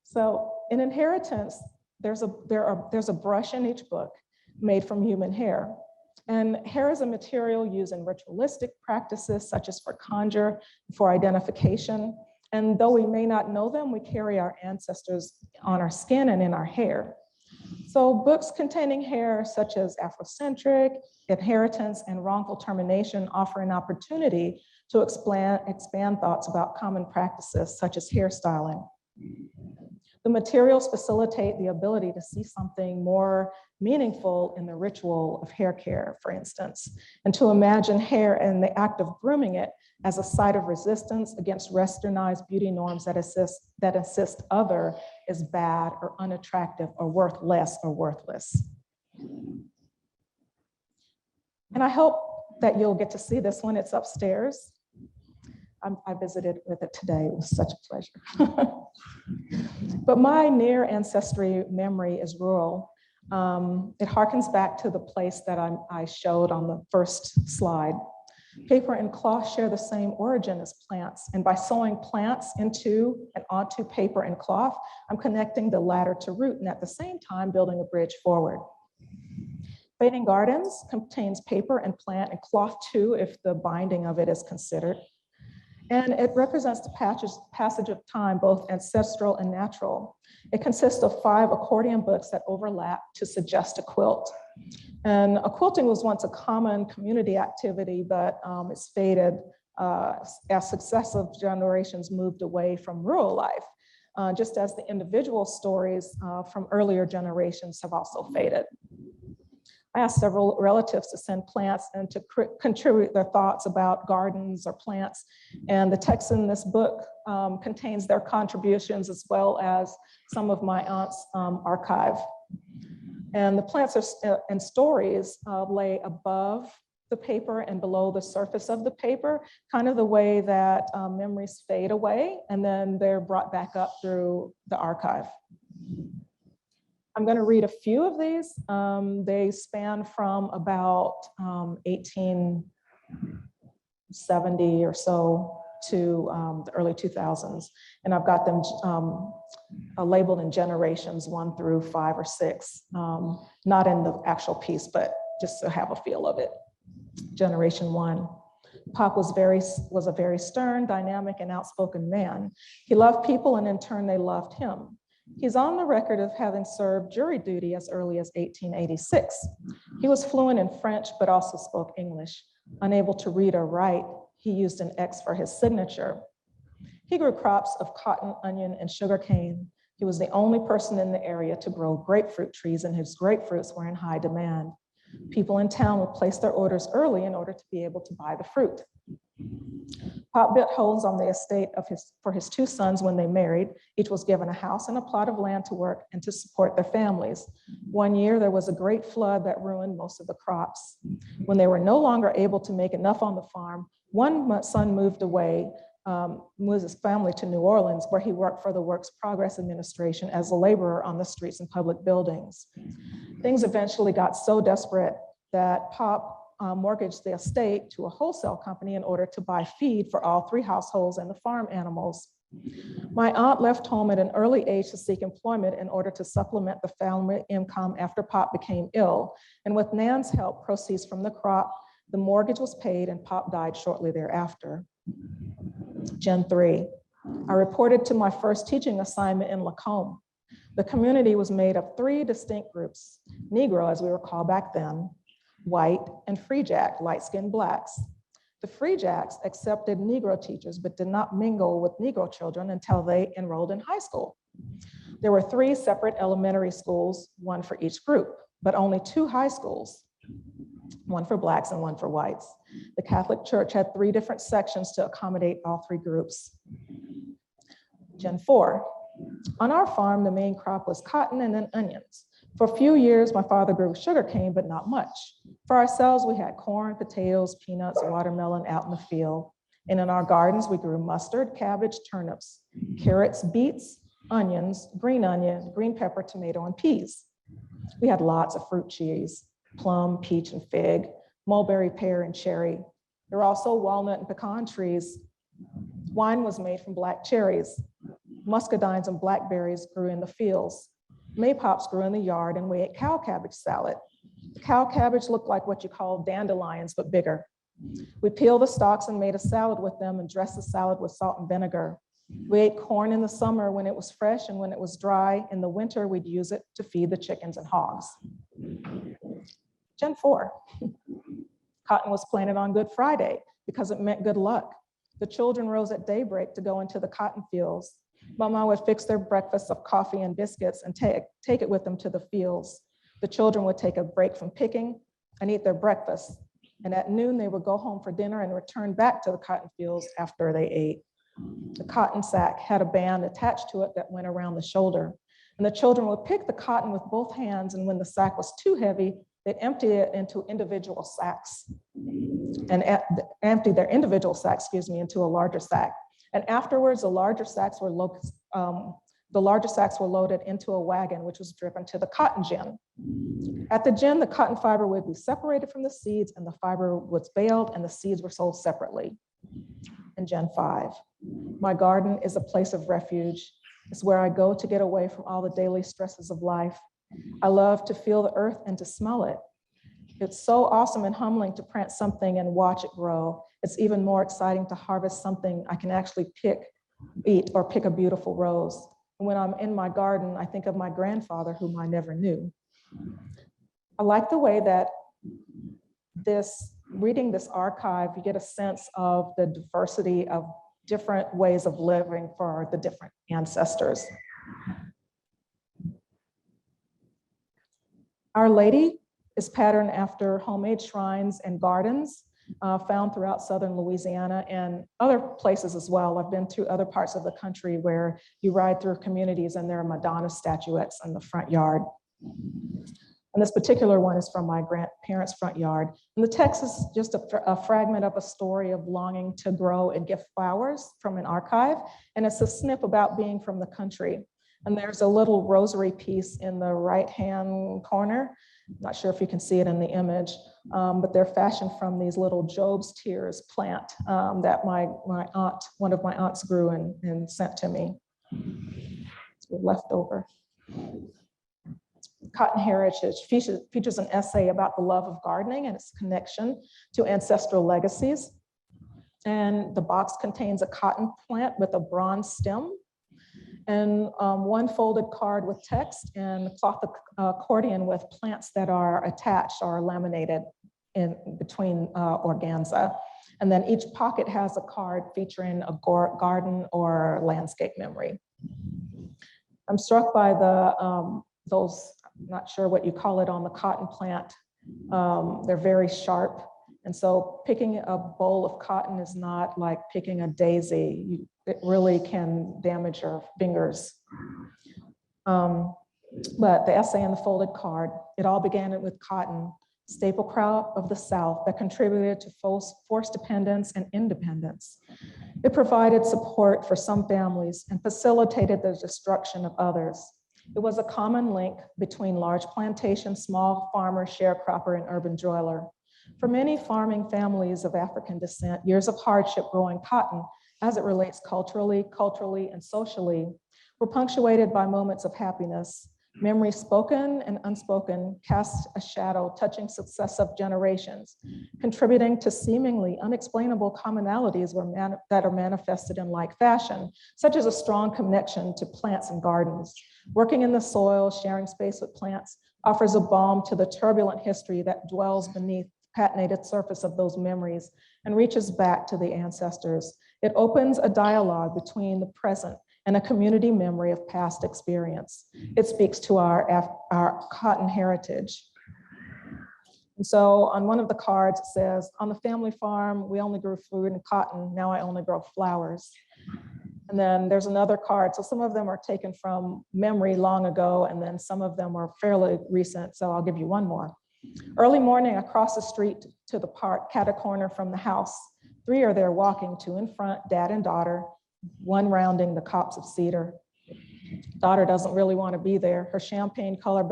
So in Inheritance, there's a brush in each book made from human hair. And hair is a material used in ritualistic practices such as for conjure, for identification. And though we may not know them, we carry our ancestors on our skin and in our hair. So books containing hair such as Afrocentric, Inheritance, and Wrongful Termination offer an opportunity to expand thoughts about common practices such as hairstyling. The materials facilitate the ability to see something more meaningful in the ritual of hair care, for instance, and to imagine hair and the act of grooming it as a site of resistance against westernized beauty norms that insist other is bad or unattractive or worth less or worthless. And I hope that you'll get to see this one. It's upstairs. I visited with it today. It was such a pleasure. But my near ancestry memory is rural. It harkens back to the place that I showed on the first slide. Paper and cloth share the same origin as plants, and by sewing plants into and onto paper and cloth, I'm connecting the latter to root and at the same time building a bridge forward. Fading Gardens contains paper and plant and cloth too, if the binding of it is considered. And it represents the passage of time, both ancestral and natural. It consists of 5 accordion books that overlap to suggest a quilt. And quilting was once a common community activity, but it's faded as successive generations moved away from rural life, just as the individual stories from earlier generations have also faded. I asked several relatives to send plants and to contribute their thoughts about gardens or plants. And the text in this book contains their contributions as well as some of my aunt's archive. And the plants and stories lay above the paper and below the surface of the paper, kind of the way that memories fade away and then they're brought back up through the archive. I'm going to read a few of these. They span from about 1870 or so to the early 2000s. And I've got them labeled in generations 1 through 5 or 6, not in the actual piece, but just to have a feel of it. Generation 1. Pop was a very stern, dynamic, and outspoken man. He loved people, and in turn, they loved him. He's on the record of having served jury duty as early as 1886. He was fluent in French, but also spoke English. Unable to read or write, he used an X for his signature. He grew crops of cotton, onion, and sugarcane. He was the only person in the area to grow grapefruit trees, and his grapefruits were in high demand. People in town would place their orders early in order to be able to buy the fruit. Pop built homes on the estate for his 2 sons when they married. Each was given a house and a plot of land to work and to support their families. One year, there was a great flood that ruined most of the crops. When they were no longer able to make enough on the farm, one son moved his family to New Orleans, where he worked for the Works Progress Administration as a laborer on the streets and public buildings. Things eventually got so desperate that Pop mortgaged the estate to a wholesale company in order to buy feed for all 3 households and the farm animals. My aunt left home at an early age to seek employment in order to supplement the family income after Pop became ill. And with Nan's help, proceeds from the crop, the mortgage was paid and Pop died shortly thereafter. Gen 3. I reported to my first teaching assignment in Lacombe. The community was made of 3 distinct groups: Negro, as we were called back then, white, and Free Jack, light-skinned blacks. The Free Jacks accepted Negro teachers, but did not mingle with Negro children until they enrolled in high school. There were 3 separate elementary schools, 1 for each group, but only 2 high schools, 1 for blacks and 1 for whites. The Catholic Church had 3 different sections to accommodate all 3 groups. Gen 4. On our farm, the main crop was cotton and then onions. For a few years, my father grew sugarcane, but not much. For ourselves, we had corn, potatoes, peanuts, watermelon out in the field. And in our gardens, we grew mustard, cabbage, turnips, carrots, beets, onions, green pepper, tomato, and peas. We had lots of fruit trees: plum, peach, and fig, mulberry, pear, and cherry. There were also walnut and pecan trees. Wine was made from black cherries. Muscadines and blackberries grew in the fields. Maypops grew in the yard, and we ate cow cabbage salad. The cow cabbage looked like what you call dandelions, but bigger. We peeled the stalks and made a salad with them and dressed the salad with salt and vinegar. We ate corn in the summer when it was fresh, and when it was dry in the winter, we'd use it to feed the chickens and hogs. Gen 4. Cotton was planted on Good Friday because it meant good luck. The children rose at daybreak to go into the cotton fields. Mama would fix their breakfast of coffee and biscuits and take it with them to the fields. The children would take a break from picking and eat their breakfast. And at noon, they would go home for dinner and return back to the cotton fields after they ate. The cotton sack had a band attached to it that went around the shoulder. And the children would pick the cotton with both hands, and when the sack was too heavy, they'd empty it into individual sacks and empty their individual sacks, into a larger sack. And afterwards, the larger sacks were loaded into a wagon, which was driven to the cotton gin. At the gin, the cotton fiber would be separated from the seeds, and the fiber was baled, and the seeds were sold separately. In Gen 5, my garden is a place of refuge. It's where I go to get away from all the daily stresses of life. I love to feel the earth and to smell it. It's so awesome and humbling to plant something and watch it grow. It's even more exciting to harvest something I can actually eat, or pick a beautiful rose. And when I'm in my garden, I think of my grandfather, whom I never knew. I like the way that reading this archive, you get a sense of the diversity of different ways of living for the different ancestors. Our Lady is patterned after homemade shrines and gardens found throughout southern Louisiana and other places as well. I've been to other parts of the country where you ride through communities and there are Madonna statuettes in the front yard. And this particular one is from my grandparents' front yard. And the text is just a fragment of a story of longing to grow and gift flowers from an archive. And it's a snip about being from the country. And there's a little rosary piece in the right-hand corner. Not sure if you can see it in the image, but they're fashioned from these little Job's tears plant that one of my aunts grew and sent to me. It's left over. Cotton Heritage features an essay about the love of gardening and its connection to ancestral legacies. And the box contains a cotton plant with a bronze stem, and one folded card with text, and a cloth accordion with plants that are attached or laminated in between organza. And then each pocket has a card featuring a garden or landscape memory. I'm struck by those, not sure what you call it on the cotton plant. They're very sharp. And so picking a bowl of cotton is not like picking a daisy. It really can damage your fingers. But the essay and the folded card, it all began with cotton, staple crop of the South that contributed to forced dependence and independence. It provided support for some families and facilitated the destruction of others. It was a common link between large plantation, small farmer, sharecropper, and urban dweller. For many farming families of African descent, years of hardship growing cotton, as it relates culturally, and socially, were punctuated by moments of happiness. Memories spoken and unspoken cast a shadow touching successive generations, contributing to seemingly unexplainable commonalities that are manifested in like fashion, such as a strong connection to plants and gardens. Working in the soil, sharing space with plants, offers a balm to the turbulent history that dwells beneath the patinated surface of those memories and reaches back to the ancestors. It opens a dialogue between the present and a community memory of past experience. It speaks to our cotton heritage. And so on one of the cards, it says, on the family farm, we only grew food and cotton. Now I only grow flowers. And then there's another card. So some of them are taken from memory long ago, and then some of them are fairly recent. So I'll give you one more. Early morning, across the street to the park, cat a corner from the house. 3 are there walking, 2 in front, dad and daughter, 1 rounding the copse of cedar. Daughter doesn't really want to be there. Her champagne color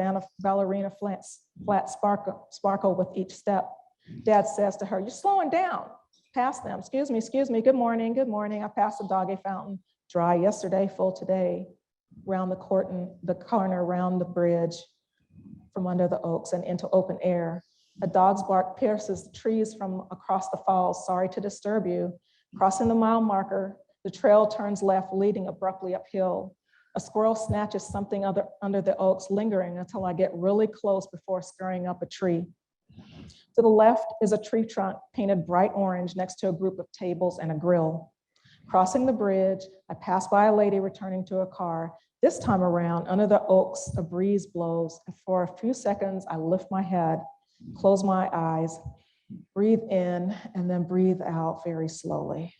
ballerina flats sparkle with each step. Dad says to her, "You're slowing down." Past them, excuse me, good morning. I passed the doggy fountain, dry yesterday, full today. Round the corner, around the bridge, from under the oaks and into open air. A dog's bark pierces the trees from across the falls. Sorry to disturb you. Crossing the mile marker, the trail turns left, leading abruptly uphill. A squirrel snatches something under the oaks, lingering until I get really close before scurrying up a tree. To the left is a tree trunk painted bright orange next to a group of tables and a grill. Crossing the bridge, I pass by a lady returning to a car. This time around, under the oaks, a breeze blows, and for a few seconds, I lift my head, close my eyes, breathe in, and then breathe out very slowly.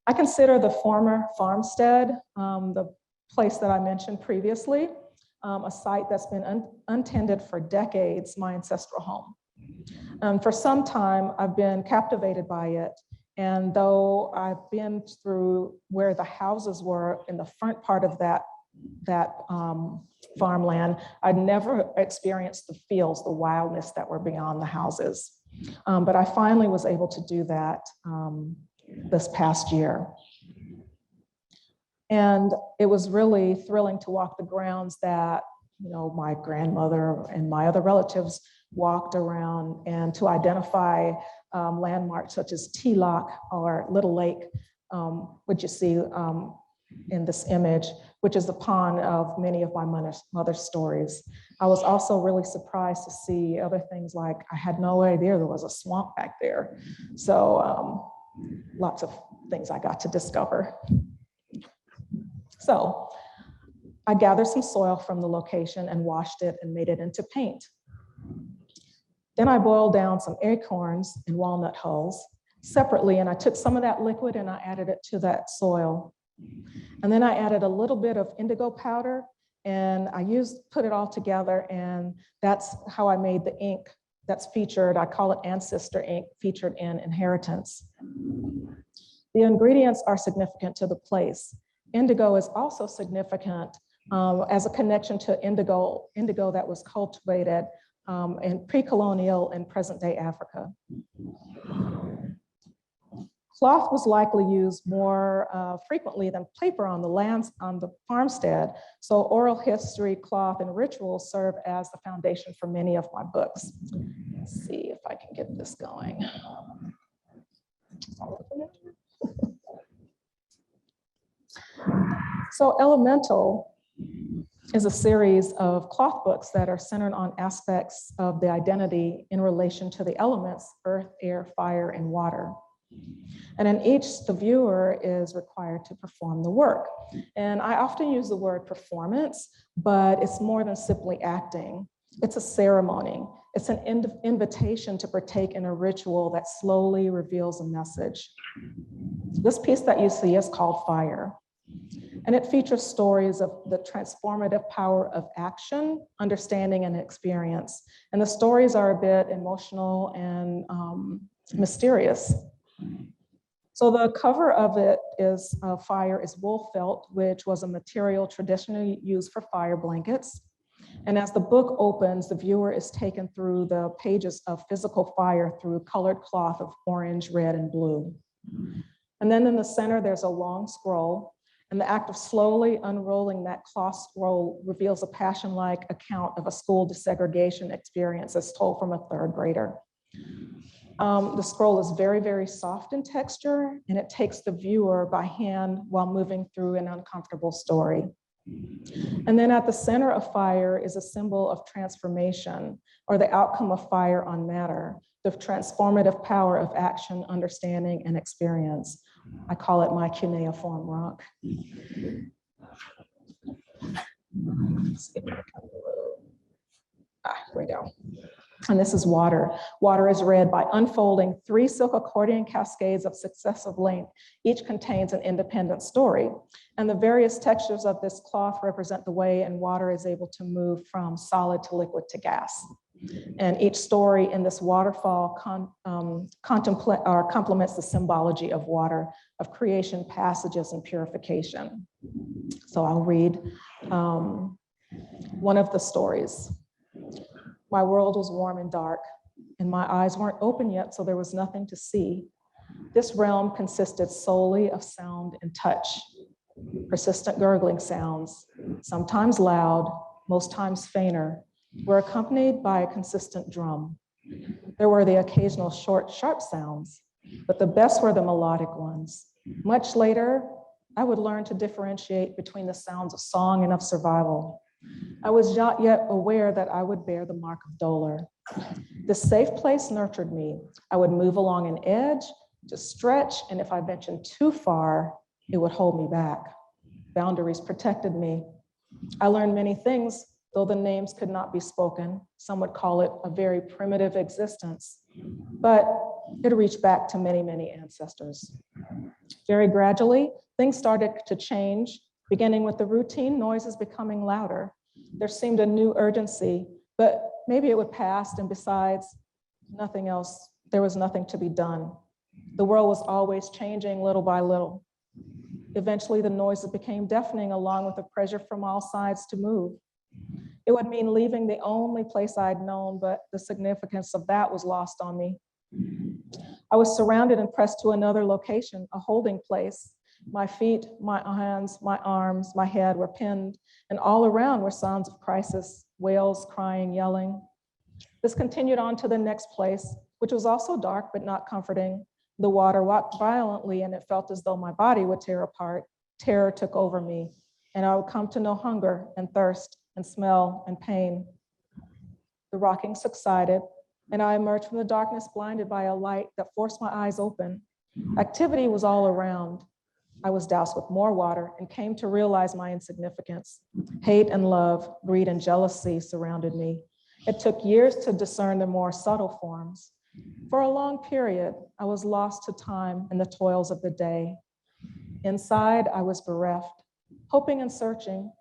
I consider the former farmstead, the place that I mentioned previously, a site that's been untended for decades, my ancestral home. For some time, I've been captivated by it. And though I've been through where the houses were in the front part of that farmland, I'd never experienced the fields, the wildness that were beyond the houses. But I finally was able to do that this past year. And it was really thrilling to walk the grounds that, my grandmother and my other relatives walked around, and to identify landmarks such as T-Lock or Little Lake, which you see in this image, which is the pond of many of my mother's stories. I was also really surprised to see other things like, I had no idea there was a swamp back there. So lots of things I got to discover. So I gathered some soil from the location and washed it and made it into paint. Then I boiled down some acorns and walnut hulls separately, and I took some of that liquid and I added it to that soil. And then I added a little bit of indigo powder, and put it all together, and that's how I made the ink that's featured. I call it ancestor ink, featured in Inheritance. The ingredients are significant to the place. Indigo is also significant as a connection to indigo that was cultivated in pre-colonial and present-day Africa. Cloth was likely used more frequently than paper on the farmstead, so oral history, cloth, and rituals serve as the foundation for many of my books. Let's see if I can get this going. So Elemental is a series of cloth books that are centered on aspects of the identity in relation to the elements, earth, air, fire, and water. And in each, the viewer is required to perform the work. And I often use the word performance, but it's more than simply acting. It's a ceremony. It's an invitation to partake in a ritual that slowly reveals a message. This piece that you see is called Fire. And it features stories of the transformative power of action, understanding, and experience. And the stories are a bit emotional and mysterious. So the cover of it is Fire is wool felt, which was a material traditionally used for fire blankets. And as the book opens, the viewer is taken through the pages of physical fire through colored cloth of orange, red, and blue. And then in the center, there's a long scroll. And the act of slowly unrolling that cloth scroll reveals a passion-like account of a school desegregation experience as told from a third grader. The scroll is very, very soft in texture, and it takes the viewer by hand while moving through an uncomfortable story. And then at the center of Fire is a symbol of transformation, or the outcome of fire on matter, the transformative power of action, understanding, and experience. I call it my cuneiform rock. Here we go. And this is water. Water is read by unfolding 3 silk accordion cascades of successive length. Each contains an independent story. And the various textures of this cloth represent the way and water is able to move from solid to liquid to gas. And each story in this waterfall complements the symbology of water, of creation, passages, and purification. So I'll read one of the stories. My world was warm and dark, and my eyes weren't open yet, so there was nothing to see. This realm consisted solely of sound and touch. Persistent gurgling sounds, sometimes loud, most times fainter, were accompanied by a consistent drum. There were the occasional short, sharp sounds, but the best were the melodic ones. Much later, I would learn to differentiate between the sounds of song and of survival. I was not yet aware that I would bear the mark of dolor. The safe place nurtured me. I would move along an edge to stretch, and if I ventured too far, it would hold me back. Boundaries protected me. I learned many things, though the names could not be spoken. Some would call it a very primitive existence, but it reached back to many, many ancestors. Very gradually, things started to change, beginning with the routine noises becoming louder. There seemed a new urgency, but maybe it would pass, and besides, nothing else, there was nothing to be done. The world was always changing little by little. Eventually, the noises became deafening, along with the pressure from all sides to move. It would mean leaving the only place I'd known, but the significance of that was lost on me. I was surrounded and pressed to another location, a holding place. My feet, my hands, my arms, my head were pinned, and all around were sounds of crisis, wails, crying, yelling. This continued on to the next place, which was also dark but not comforting. The water rocked violently, and it felt as though my body would tear apart. Terror took over me, and I would come to know hunger and thirst and smell and pain. The rocking subsided, and I emerged from the darkness blinded by a light that forced my eyes open. Activity was all around. I was doused with more water and came to realize my insignificance. Hate and love, greed and jealousy surrounded me. It took years to discern the more subtle forms. For a long period, I was lost to time and the toils of the day. Inside, I was bereft, hoping and searching,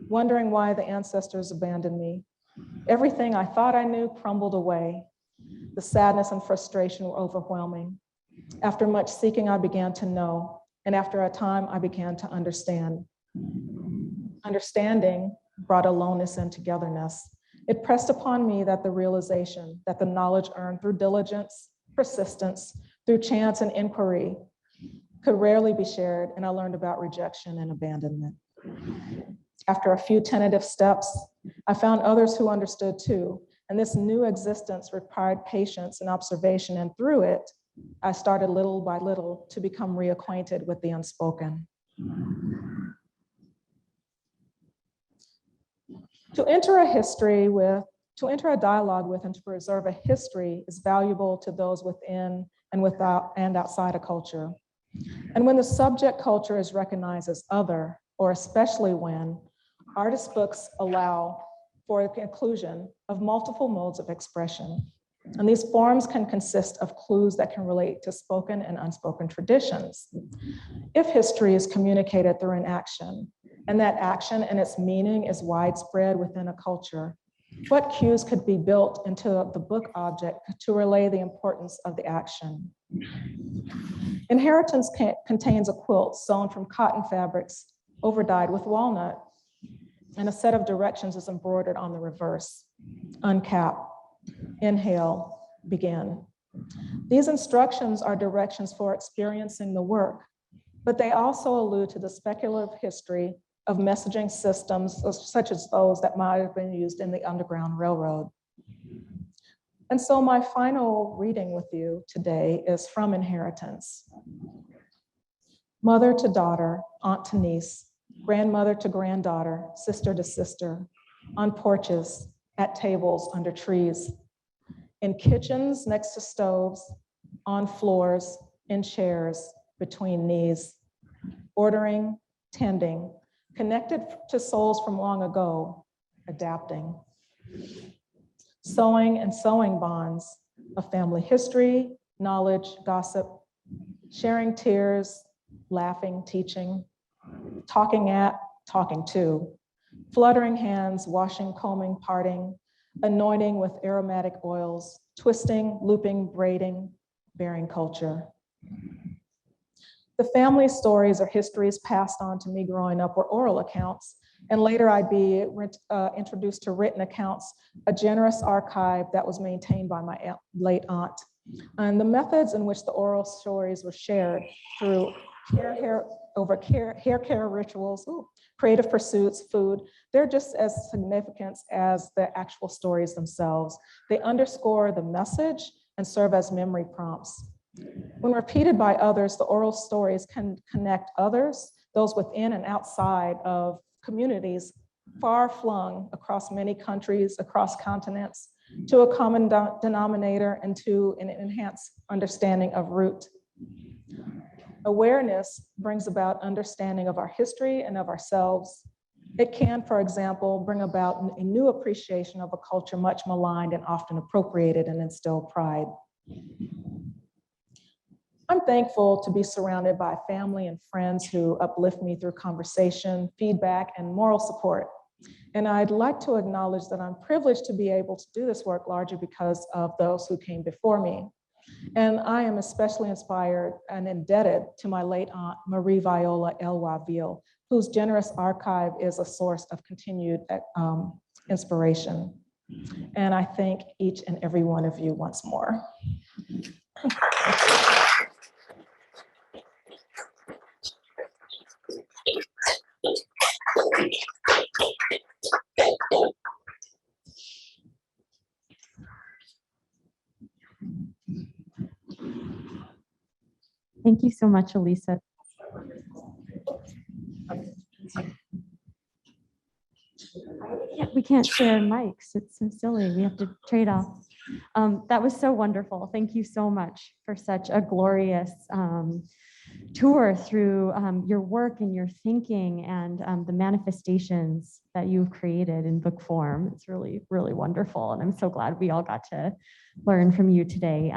wondering why the ancestors abandoned me. Everything I thought I knew crumbled away. The sadness and frustration were overwhelming. After much seeking, I began to know, and after a time, I began to understand. Understanding brought aloneness and togetherness. It pressed upon me that the realization that the knowledge earned through diligence, persistence, through chance and inquiry could rarely be shared, and I learned about rejection and abandonment. After a few tentative steps, I found others who understood too, and this new existence required patience and observation, and through it, I started little by little to become reacquainted with the unspoken. To enter a dialogue with and to preserve a history is valuable to those within and without and outside a culture. And when the subject culture is recognized as other, or especially when artist books allow for the inclusion of multiple modes of expression. And these forms can consist of clues that can relate to spoken and unspoken traditions. If history is communicated through an action, and that action and its meaning is widespread within a culture, what cues could be built into the book object to relay the importance of the action? Inheritance contains a quilt sewn from cotton fabrics overdyed with walnut, and a set of directions is embroidered on the reverse. Uncap, inhale, begin. These instructions are directions for experiencing the work, but they also allude to the speculative history of messaging systems such as those that might have been used in the Underground Railroad. And so my final reading with you today is from Inheritance. Mother to daughter, aunt to niece, grandmother to granddaughter, sister to sister, on porches, at tables under trees, in kitchens next to stoves, on floors, in chairs, between knees, ordering, tending, connected to souls from long ago, adapting. Sewing and sewing bonds of family history, knowledge, gossip, sharing tears, laughing, teaching, talking at, talking to, fluttering hands, washing, combing, parting, anointing with aromatic oils, twisting, looping, braiding, bearing culture. The family stories or histories passed on to me growing up were oral accounts, And later I'd be introduced to written accounts, a generous archive that was maintained by my late aunt. And the methods in which the oral stories were shared through hair care rituals, creative pursuits, food, they're just as significant as the actual stories themselves. They underscore the message and serve as memory prompts. When repeated by others, the oral stories can connect others, those within and outside of communities far flung across many countries, across continents, to a common denominator and to an enhanced understanding of root. Awareness brings about understanding of our history and of ourselves. It can, for example, bring about a new appreciation of a culture much maligned and often appropriated and instill pride. I'm thankful to be surrounded by family and friends who uplift me through conversation, feedback, and moral support. And I'd like to acknowledge that I'm privileged to be able to do this work largely because of those who came before me. And I am especially inspired and indebted to my late aunt, Marie Viola Elwaville, whose generous archive is a source of continued inspiration. And I thank each and every one of you once more. Thank you so much, Alisa. We can't share mics. It's so silly. We have to trade off. That was so wonderful. Thank you so much for such a glorious tour through your work and your thinking and the manifestations that you've created in book form. It's really, really wonderful. And I'm so glad we all got to learn from you today.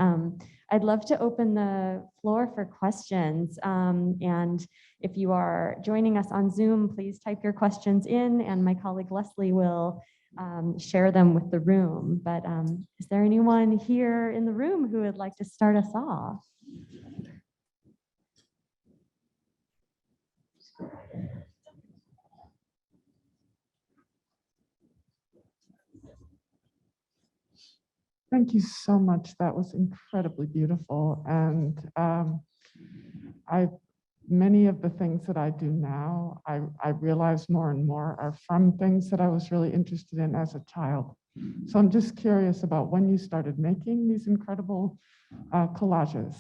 I'd love to open the floor for questions. And if you are joining us on Zoom, please type your questions in and my colleague Leslie will share them with the room. But is there anyone here in the room who would like to start us off? Thank you so much. That was incredibly beautiful. And many of the things that I do now, I realize more and more are from things that I was really interested in as a child. So I'm just curious about when you started making these incredible collages.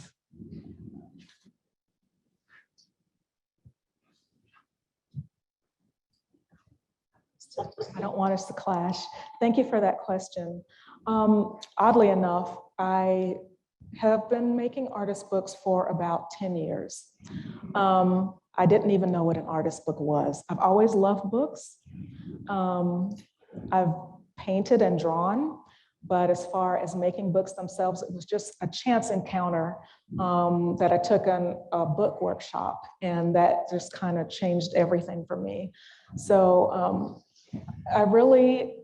I don't want us to clash. Thank you for that question. Oddly enough, I have been making artist books for about 10 years. I didn't even know what an artist book was. I've always loved books. I've painted and drawn, but as far as making books themselves, it was just a chance encounter that I took in a book workshop, and that just kind of changed everything for me. So I really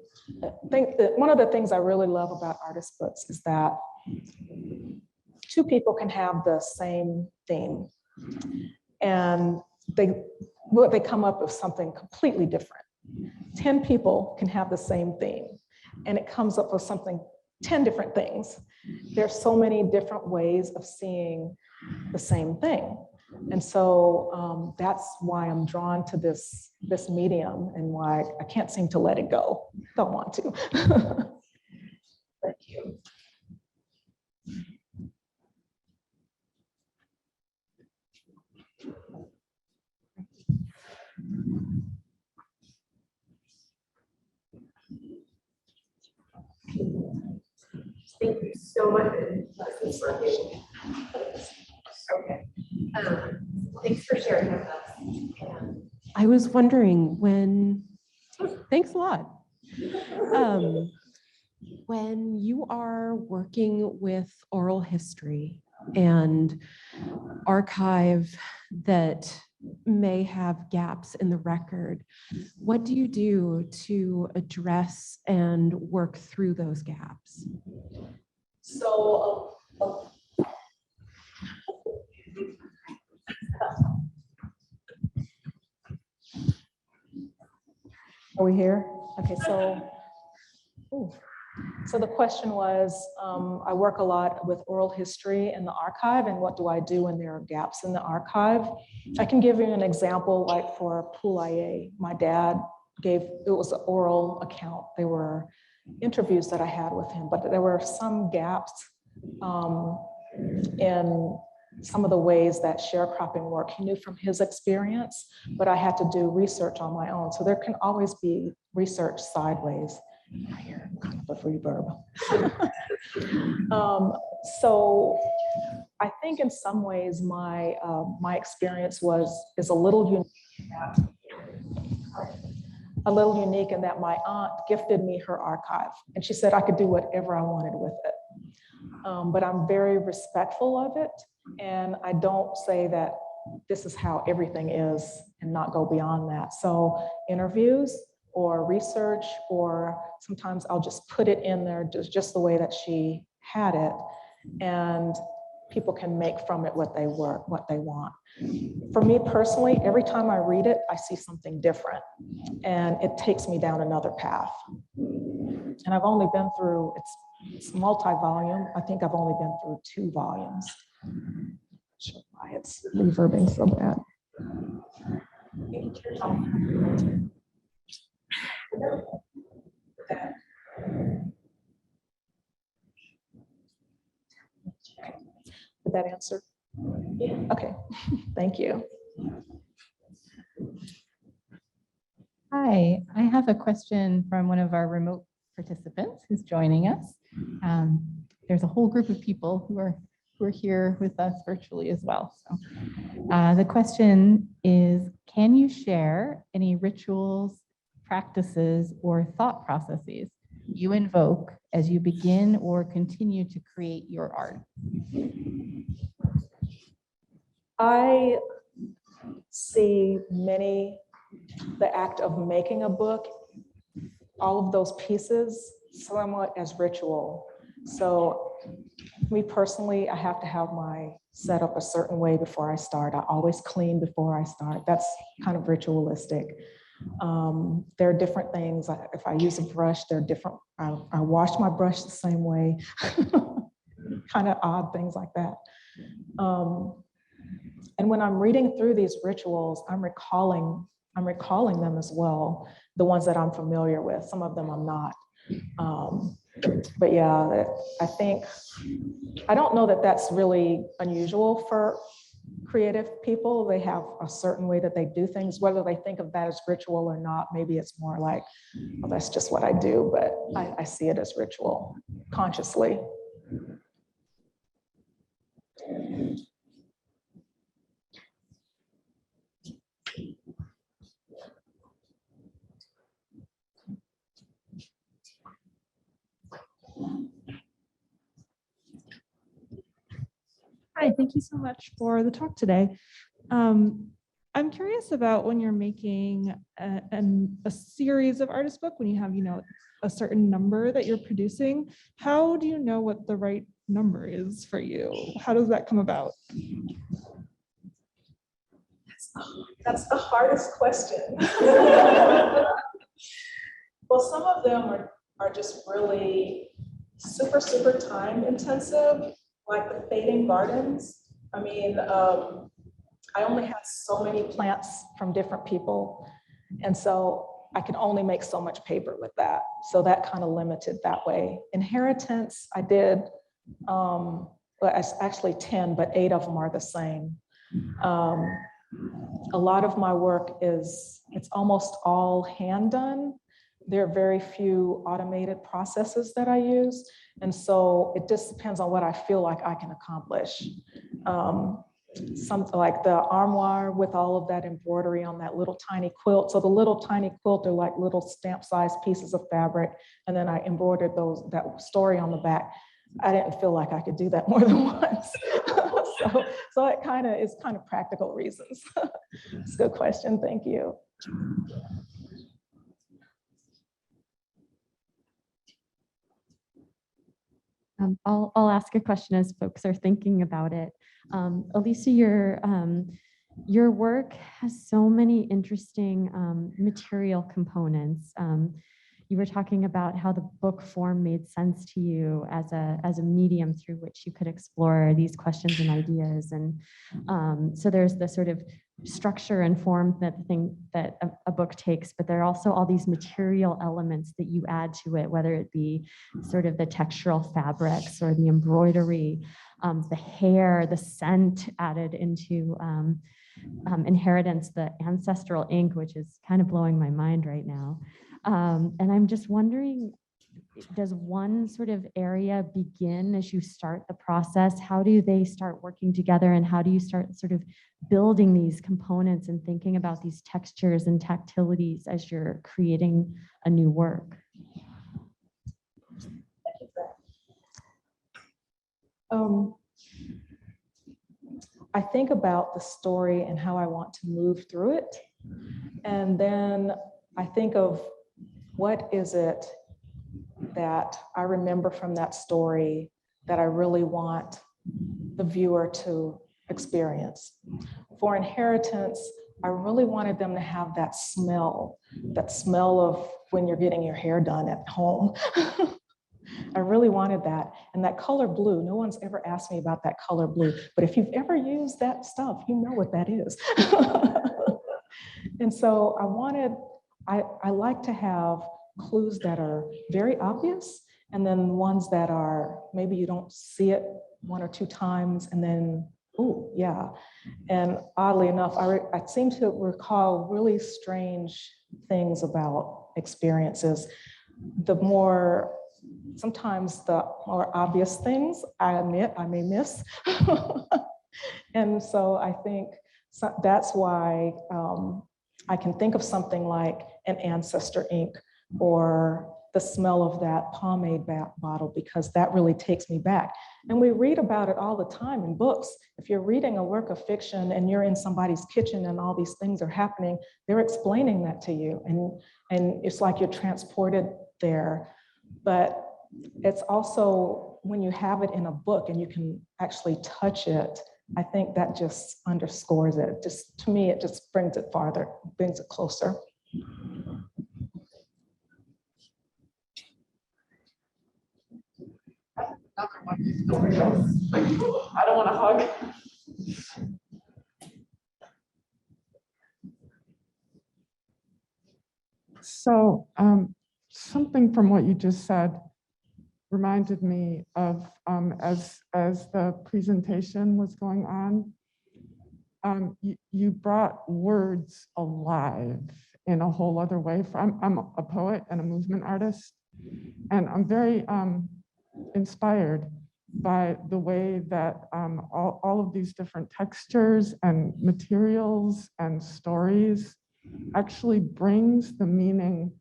think that one of the things I really love about artist books is that two people can have the same theme and they come up with something completely different. 10 people can have the same theme and it comes up with something, 10 different things. There's so many different ways of seeing the same thing. And so that's why I'm drawn to this medium and why I can't seem to let it go. Don't want to. Thank you. Thank you so much. Okay. Thanks for sharing with us. I was wondering thanks a lot. When you are working with oral history and archive that may have gaps in the record, what do you do to address and work through those gaps? So Are we here? Okay, so the question was, I work a lot with oral history in the archive, and what do I do when there are gaps in the archive? I can give you an example, like for Poulailler, my dad it was an oral account. There were interviews that I had with him, but there were some gaps in some of the ways that sharecropping worked. He knew from his experience, but I had to do research on my own. So there can always be research sideways. I hear kind of a reverb. So I think in some ways my experience is a little unique in that my aunt gifted me her archive, and she said I could do whatever I wanted with it. But I'm very respectful of it, and I don't say that this is how everything is and not go beyond that. So interviews or research, or sometimes I'll just put it in there just the way that she had it, and people can make from it what they want. For me personally, every time I read it, I see something different, and it takes me down another path. And I've only been through, it's multi-volume. I think I've only been through 2 volumes. I'm not sure why it's reverbing so bad. Did that answer? Yeah. Okay, thank you. Hi, I have a question from one of our remote participants who's joining us. There's a whole group of people who are here with us virtually as well. So the question is, can you share any rituals, practices, or thought processes you invoke as you begin or continue to create your art? I see the act of making a book, all of those pieces, somewhat as ritual. So me personally, I have to have my setup a certain way before I start. I always clean before I start. That's kind of ritualistic. There are different things. If I use a brush, they're different. I wash my brush the same way. Kind of odd things like that. And when I'm reading through these rituals, I'm recalling them as well, the ones that I'm familiar with. Some of them I'm not. But yeah, I don't know that that's really unusual for creative people. They have a certain way that they do things, whether they think of that as ritual or not. Maybe it's more like, well, that's just what I do, but I see it as ritual consciously. Hi, thank you so much for the talk today. I'm curious about when you're making a series of artist book, when you have, a certain number that you're producing, how do you know what the right number is for you? How does that come about? That's the hardest question. Well, some of them are just really super, super time intensive, like the fading gardens. I mean, I only had so many plants from different people. And so I can only make so much paper with that. So that kind of limited that way. Inheritance, I did, well, it's actually 10, but 8 of them are the same. A lot of my work it's almost all hand done. There are very few automated processes that I use. And so it just depends on what I feel like I can accomplish. Something like the armoire with all of that embroidery on that little tiny quilt. So the little tiny quilt are like little stamp-sized pieces of fabric. And then I embroidered that story on the back. I didn't feel like I could do that more than once. So it is kind of practical reasons. It's a good question, thank you. I'll ask a question as folks are thinking about it. Alisa, Your work has so many interesting material components. You were talking about how the book form made sense to you as a medium through which you could explore these questions and ideas. And so there's the sort of structure and form that a book takes, but there are also all these material elements that you add to it, whether it be sort of the textural fabrics or the embroidery, the hair, the scent added into inheritance, the ancestral ink, which is kind of blowing my mind right now. And I'm just wondering, does one sort of area begin as you start the process? How do they start working together, and how do you start sort of building these components and thinking about these textures and tactilities as you're creating a new work? I think about the story and how I want to move through it. And then I think of what is it that I remember from that story that I really want the viewer to experience. For Inheritance, I really wanted them to have that smell of when you're getting your hair done at home. I really wanted that. And that color blue, no one's ever asked me about that color blue, but if you've ever used that stuff, you know what that is. And so I like to have clues that are very obvious, and then ones that are, maybe you don't see it one or two times, and then, oh, yeah. And oddly enough, I seem to recall really strange things about experiences. Sometimes the more obvious things, I admit I may miss. And so I think that's why I can think of something like an ancestor ink or the smell of that pomade bottle, because that really takes me back. And we read about it all the time in books. If you're reading a work of fiction and you're in somebody's kitchen and all these things are happening, they're explaining that to you. And it's like you're transported there. But it's also, when you have it in a book and you can actually touch it, I think that just underscores it. Just, to me, it just brings it farther, brings it closer. I don't want to hug. So something from what you just said reminded me of as the presentation was going on, you brought words alive in a whole other way. I'm a poet and a movement artist, and I'm very inspired by the way that all of these different textures and materials and stories actually brings the meaning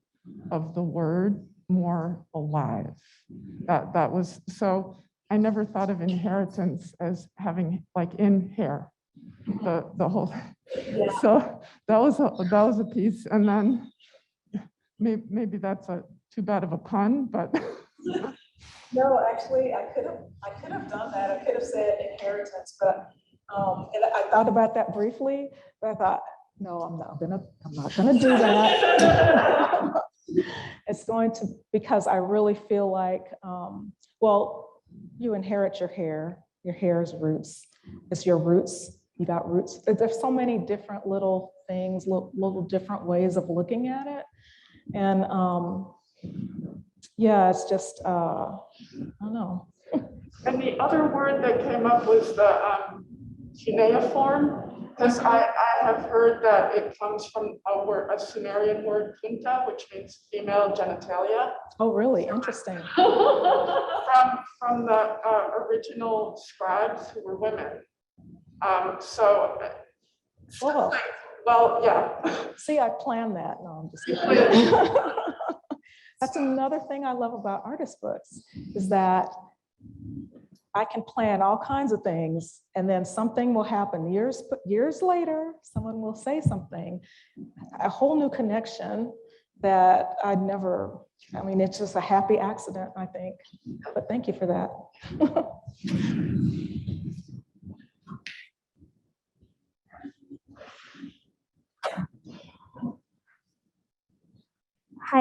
of the word more alive. That was, so I never thought of inheritance as having like in hair, the whole, yeah. So that was a piece. And then maybe that's too bad of a pun, but. No, actually, I could have done that. I could have said inheritance, but and I thought about that briefly, but I thought, no, I'm not gonna do that. It's going to, because I really feel like, well, you inherit your hair's roots. It's your roots. You got roots. There's so many different little things, little different ways of looking at it, and yeah, it's just, I don't know. And the other word that came up was the cuneiform, because I have heard that it comes from a Sumerian word, kunta, which means female genitalia. Oh, really? Interesting. from the original scribes who were women. Well, yeah. See, I planned that. No, I'm just kidding. That's another thing I love about artist books, is that I can plan all kinds of things, and then something will happen years later. Someone will say something, a whole new connection that I'd never. I mean, it's just a happy accident, I think. But thank you for that.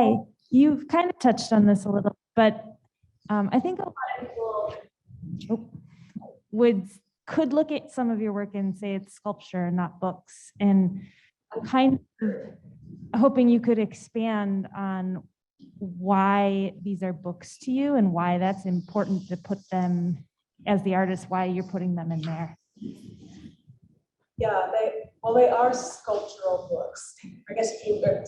Hi, you've kind of touched on this a little, but I think a lot of people could look at some of your work and say it's sculpture, not books. And I'm kind of hoping you could expand on why these are books to you and why that's important to put them as the artist, why you're putting them in there. Yeah, they are sculptural books. I guess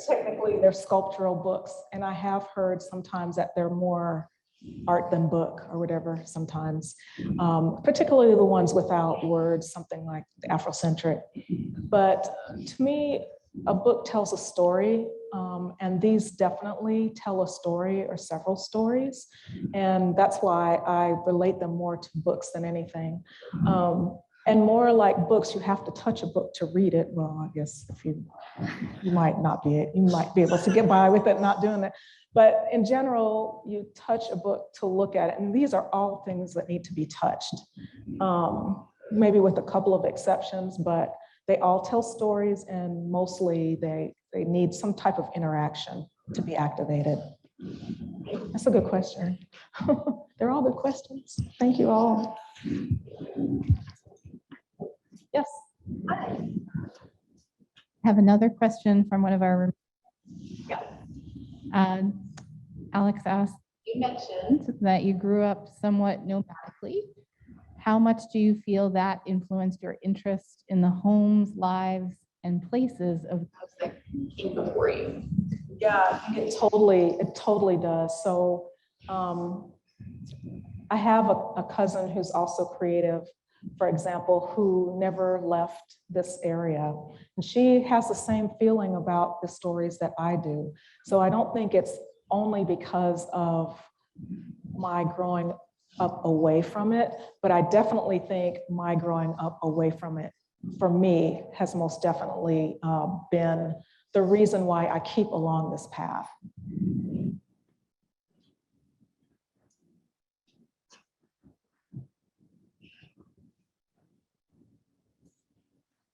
technically they're sculptural books, and I have heard sometimes that they're more art than book or whatever sometimes, particularly the ones without words, something like the Afrocentric. But to me, a book tells a story, and these definitely tell a story or several stories, and that's why I relate them more to books than anything. And more like books, you have to touch a book to read it. Well, I guess if you might be able to get by with it not doing that. But in general, you touch a book to look at it. And these are all things that need to be touched, maybe with a couple of exceptions, but they all tell stories, and mostly they need some type of interaction to be activated. That's a good question. They're all good questions. Thank you all. Yes. I have another question from one of our. Alex asked, you mentioned that you grew up somewhat nomadically. How much do you feel that influenced your interest in the homes, lives, and places of those that came before you? Yeah, it totally does. So I have a cousin who's also creative, for example, who never left this area. And she has the same feeling about the stories that I do. So I don't think it's only because of my growing up away from it, but I definitely think my growing up away from it, for me, has most definitely been the reason why I keep along this path.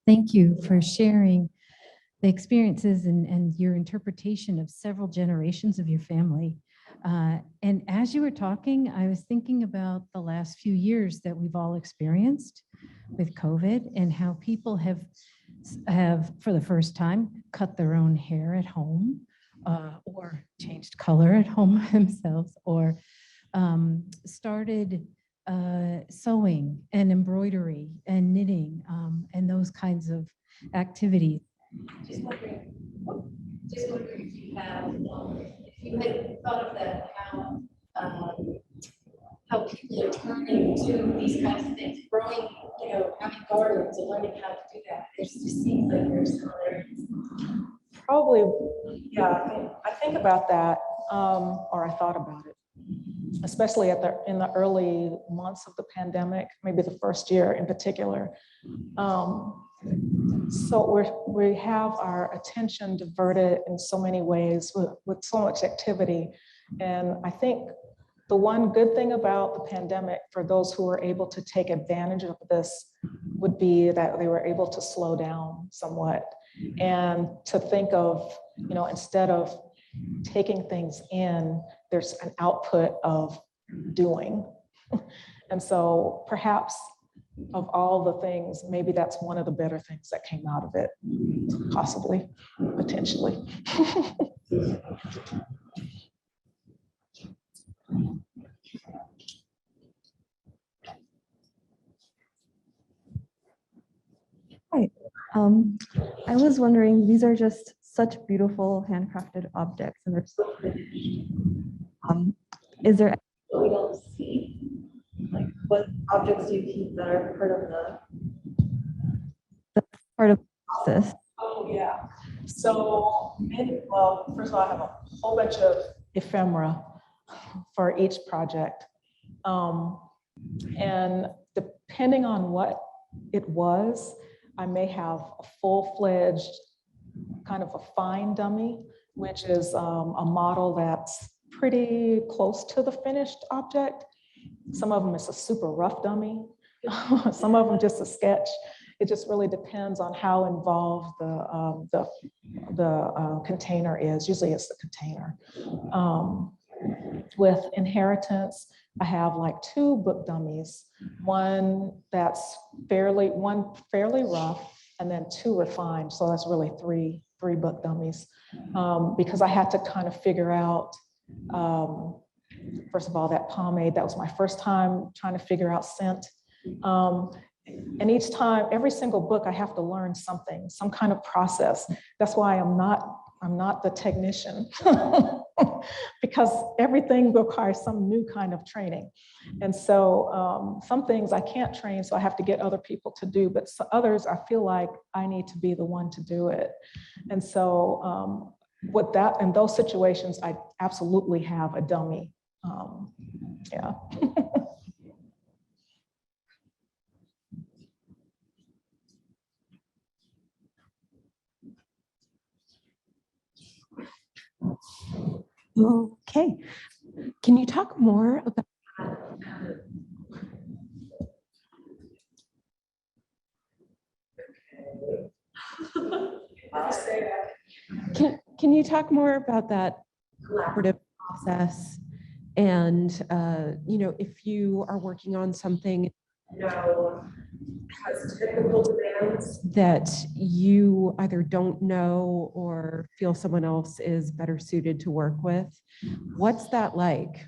Thank you for sharing the experiences and your interpretation of several generations of your family. And as you were talking, I was thinking about the last few years that we've all experienced with COVID and how people have for the first time, cut their own hair at home or changed color at home themselves, or started sewing and embroidery and knitting and those kinds of activities. Just wondering if you had thought of that, how people are turning to these kinds of things, growing, having gardens and learning how to do that. There just seems like there's similarities. Probably, yeah, I think about that, or I thought about it, especially in the early months of the pandemic, maybe the first year in particular. So we have our attention diverted in so many ways with so much activity. And I think the one good thing about the pandemic for those who were able to take advantage of this would be that they were able to slow down somewhat and to think of, instead of taking things in, there's an output of doing. And so perhaps of all the things, maybe that's one of the better things that came out of it, possibly, potentially. Hi, I was wondering, these are just such beautiful handcrafted objects and they're so pretty. Is there But we don't see, like, what objects do you keep that are part of the process? Oh, yeah. So, well, first of all, I have a whole bunch of ephemera for each project. And depending on what it was, I may have a full-fledged kind of a fine dummy, which is a model that's pretty close to the finished object. Some of them is a super rough dummy. Some of them just a sketch. It just really depends on how involved the container is. Usually it's the container. With inheritance, I have like 2 book dummies. One fairly rough, and then 2 refined. So that's really three book dummies. Because I had to kind of figure out, first of all, that pomade, that was my first time trying to figure out scent. And each time, every single book, I have to learn something, some kind of process. That's why I'm not the technician, because everything requires some new kind of training. And so some things I can't train, so I have to get other people to do, but others I feel like I need to be the one to do it. And so with that, in those situations, I absolutely have a dummy. Yeah. Okay, can you talk more about Can you talk more about that collaborative process? And if you are working on something has technical demands that you either don't know or feel someone else is better suited to work with, what's that like?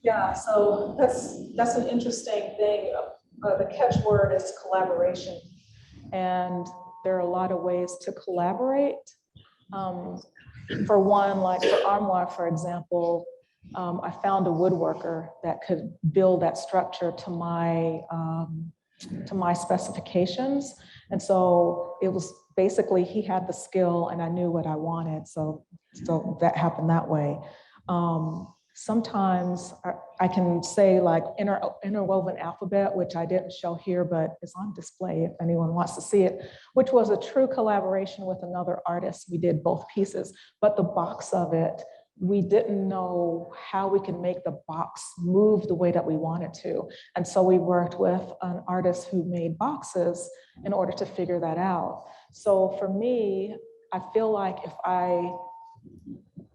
Yeah, so that's an interesting thing. The catchword is collaboration, and there are a lot of ways to collaborate. For one, like for Armoire, for example, I found a woodworker that could build that structure to my specifications. And so it was basically, he had the skill and I knew what I wanted. So that happened that way. Sometimes I can say like interwoven alphabet, which I didn't show here, but it's on display if anyone wants to see it, which was a true collaboration with another artist. We did both pieces, but the box of it, we didn't know how we could make the box move the way that we wanted to. And so we worked with an artist who made boxes in order to figure that out. So for me, I feel like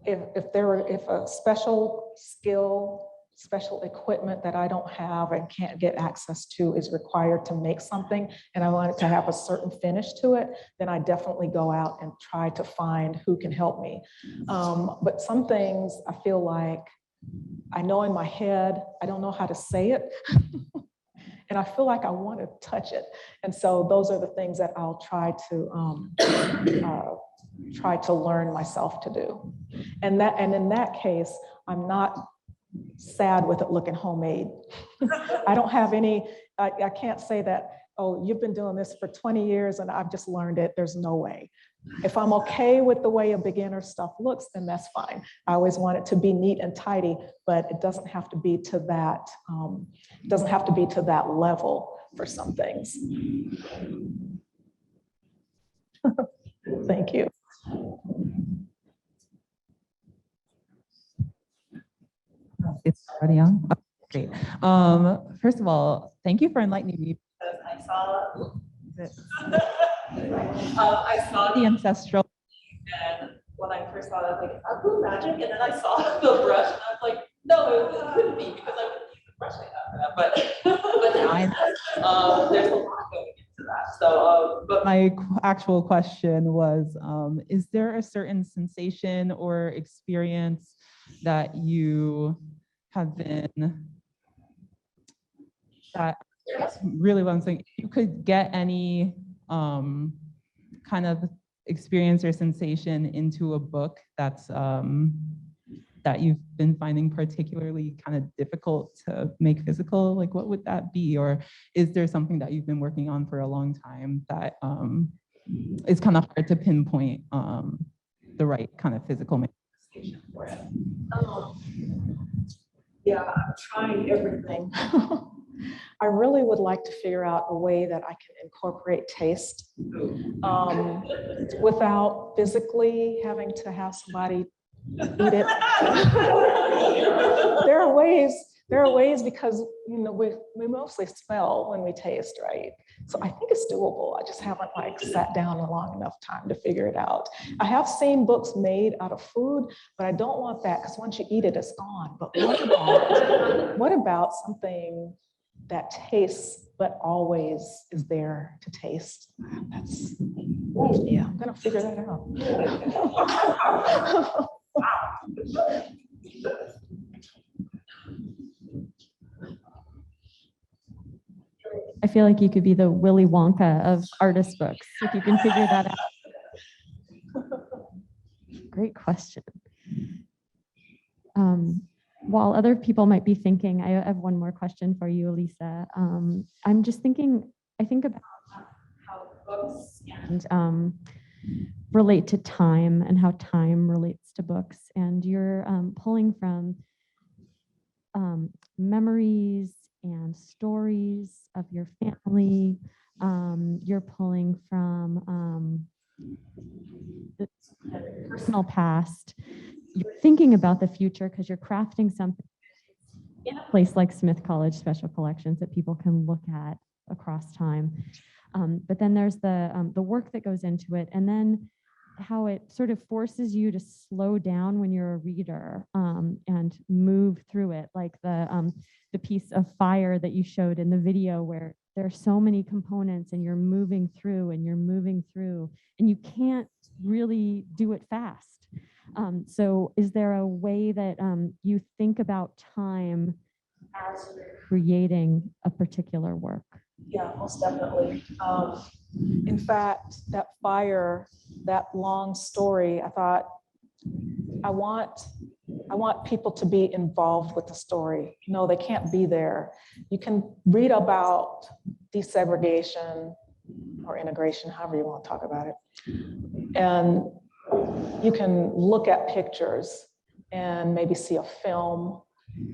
if a special skill, special equipment that I don't have and can't get access to is required to make something, and I want it to have a certain finish to it, then I definitely go out and try to find who can help me. But some things I feel like I know in my head, I don't know how to say it. And I feel like I want to touch it. And so those are the things that I'll try to learn myself to do. And in that case, I'm not sad with it looking homemade. I don't have any, I can't say that, oh, you've been doing this for 20 years and I've just learned it. There's no way. If I'm okay with the way a beginner stuff looks, then that's fine. I always want it to be neat and tidy, but it doesn't have to be to that, level for some things. Thank you. It's already on. Oh, great. First of all, thank you for enlightening me. I saw the ancestral, and when I first saw it, I was like, "I'll do magic," and then I saw the brush, and I was like, "No, it couldn't be because I wouldn't use the brush like that." But now I know there's a lot going into that. So, but my actual question was, is there a certain sensation or experience that you have been, that really what I'm saying, if you could get any kind of experience or sensation into a book that's that you've been finding particularly kind of difficult to make physical, like what would that be? Or is there something that you've been working on for a long time that is kind of hard to pinpoint the right kind of physical manifestation for it? Yeah, I'm trying everything. I really would like to figure out a way that I can incorporate taste without physically having to have somebody eat it. There are ways there are ways because, we mostly smell when we taste, right? So I think it's doable. I just haven't like sat down a long enough time to figure it out. I have seen books made out of food, but I don't want that because once you eat it, it's gone. But what about something that tastes but always is there to taste? Yeah, I'm gonna figure that out. I feel like you could be the Willy Wonka of artist books if you can figure that out. Great question. While other people might be thinking, I have one more question for you, Alisa. I'm just thinking, I think about how books and relate to time and how time relates to books. And you're pulling from memories and stories of your family. You're pulling from the personal past. You're thinking about the future because you're crafting something in a place like Smith College Special Collections that people can look at across time. But then there's the work that goes into it, and then how it sort of forces you to slow down when you're a reader and move through it, like the piece of fire that you showed in the video where there are so many components and you're moving through and you're moving through and you can't really do it fast. So is there a way that you think about time as you're creating a particular work? Yeah, most definitely. In fact, that fire, that long story, I thought, I want people to be involved with the story. No, they can't be there. You can read about desegregation or integration, however you want to talk about it. And you can look at pictures and maybe see a film,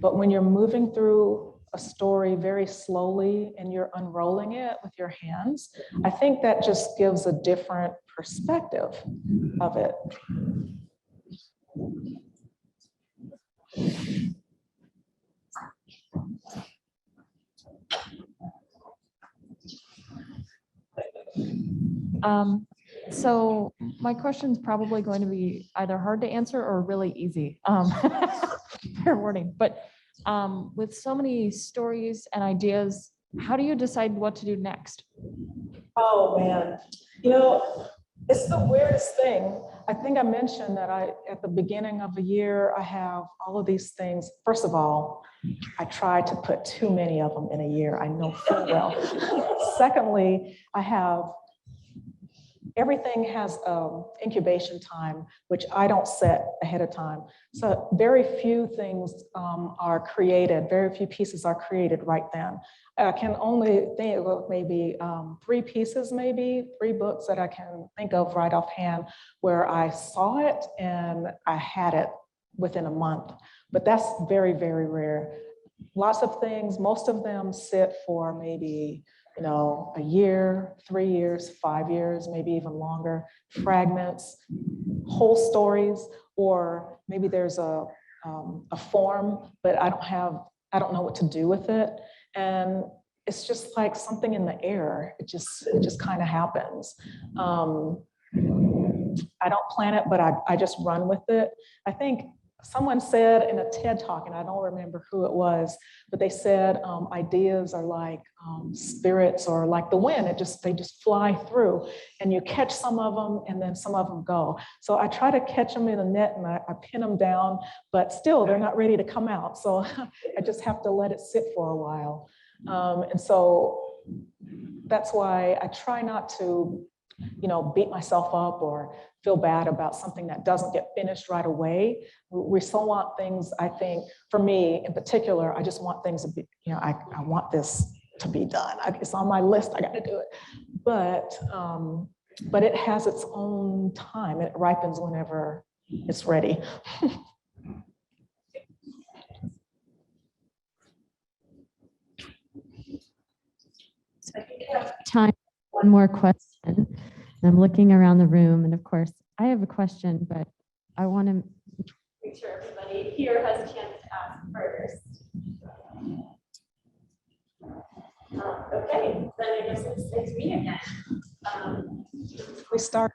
but when you're moving through a story very slowly and you're unrolling it with your hands, I think that just gives a different perspective of it. So my question is probably going to be either hard to answer or really easy. Fair warning. But with so many stories and ideas, how do you decide what to do next? Oh man, it's the weirdest thing. I think I mentioned that at the beginning of the year, I have all of these things. First of all, I try to put too many of them in a year. I know full well. Secondly, everything has incubation time, which I don't set ahead of time. So very few things are created, very few pieces are created right then. I can only think of maybe 3 pieces, maybe 3 books that I can think of right offhand where I saw it and I had it within a month. But that's very, very rare. Lots of things, most of them sit for maybe a year, 3 years, 5 years, maybe even longer, fragments, whole stories, or maybe there's a form, but I don't know what to do with it. And it's just like something in the air. It just kind of happens. I don't plan it, but I just run with it. I think someone said in a TED talk, and I don't remember who it was, but they said ideas are like spirits or like the wind. They just fly through, and you catch some of them, and then some of them go. So I try to catch them in a net, and I pin them down, but still they're not ready to come out. So I just have to let it sit for a while, and so that's why I try not to, beat myself up or feel bad about something that doesn't get finished right away. We still want things, I think, for me in particular, I just want things to be, I want this to be done. It's on my list, I got to do it. But it has its own time. It ripens whenever it's ready. So I think I have time for one more question. I'm looking around the room, and of course, I have a question, but I want to make sure everybody here has a chance to ask first. Okay, then I guess it's me again. We start.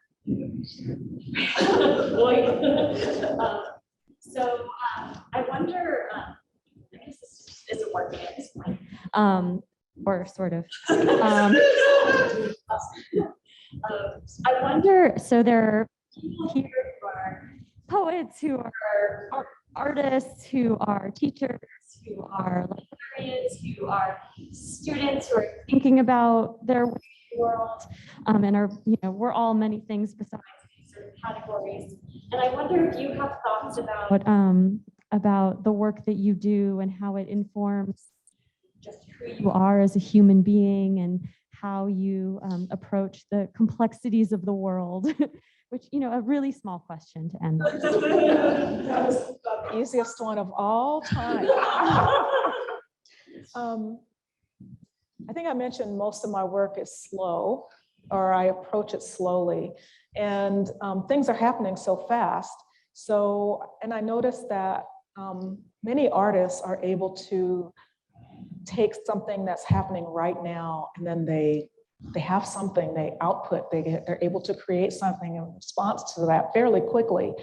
I wonder, I guess this isn't working at this point, or sort of. I wonder, so there are people here who are poets, who are artists, who are teachers, who are librarians, who are students who are thinking about their work in the world, and are, we're all many things besides these sort of categories. And I wonder if you have thoughts about the work that you do and how it informs just who you are as a human being and how you approach the complexities of the world, which, a really small question to end with. That was the easiest one of all time. I think I mentioned most of my work is slow, or I approach it slowly, and things are happening so fast. And I noticed that many artists are able to take something that's happening right now, and then they have something, they output, they're able to create something in response to that fairly quickly.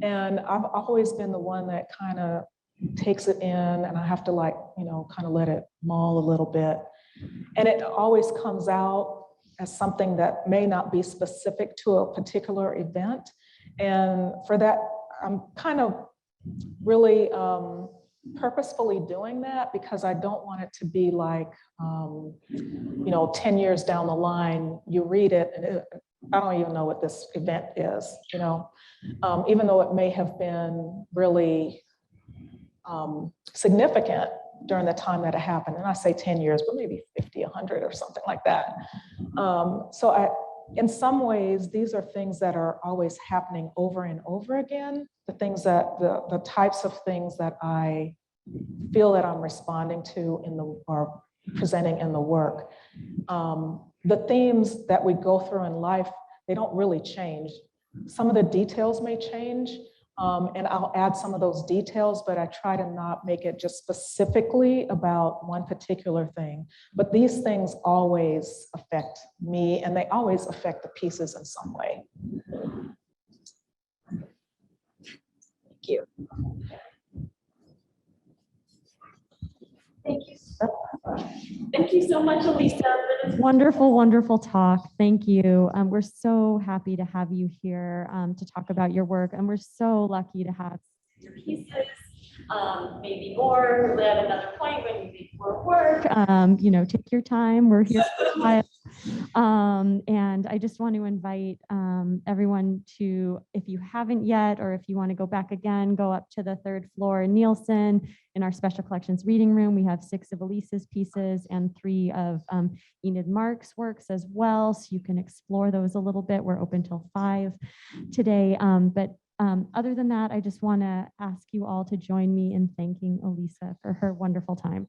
And I've always been the one that kind of takes it in, and I have to kind of let it mull a little bit. And it always comes out as something that may not be specific to a particular event. And for that, I'm kind of really purposefully doing that, because I don't want it to be like, 10 years down the line, you read it and I don't even know what this event is, even though it may have been really significant during the time that it happened. And I say 10 years, but maybe 50, 100 or something like that. In some ways, these are things that are always happening over and over again. The things that, the types of things that I feel that I'm responding to or presenting in the work. The themes that we go through in life, they don't really change. Some of the details may change, and I'll add some of those details, but I try to not make it just specifically about one particular thing. But these things always affect me, and they always affect the pieces in some way. Thank you. Thank you. Thank you so much, Alisa, for this wonderful, wonderful talk. Thank you. We're so happy to have you here to talk about your work, and we're so lucky to have your pieces. Maybe more at another point when you make more work. Take your time. We're here for a while. And I just want to invite everyone to, if you haven't yet, or if you want to go back again, go up to the third floor in Nielsen in our special collections reading room. We have 6 of Alisa's pieces and 3 of Enid Mark's works as well. So you can explore those a little bit. We're open till 5 today. Other than that, I just want to ask you all to join me in thanking Alisa for her wonderful time.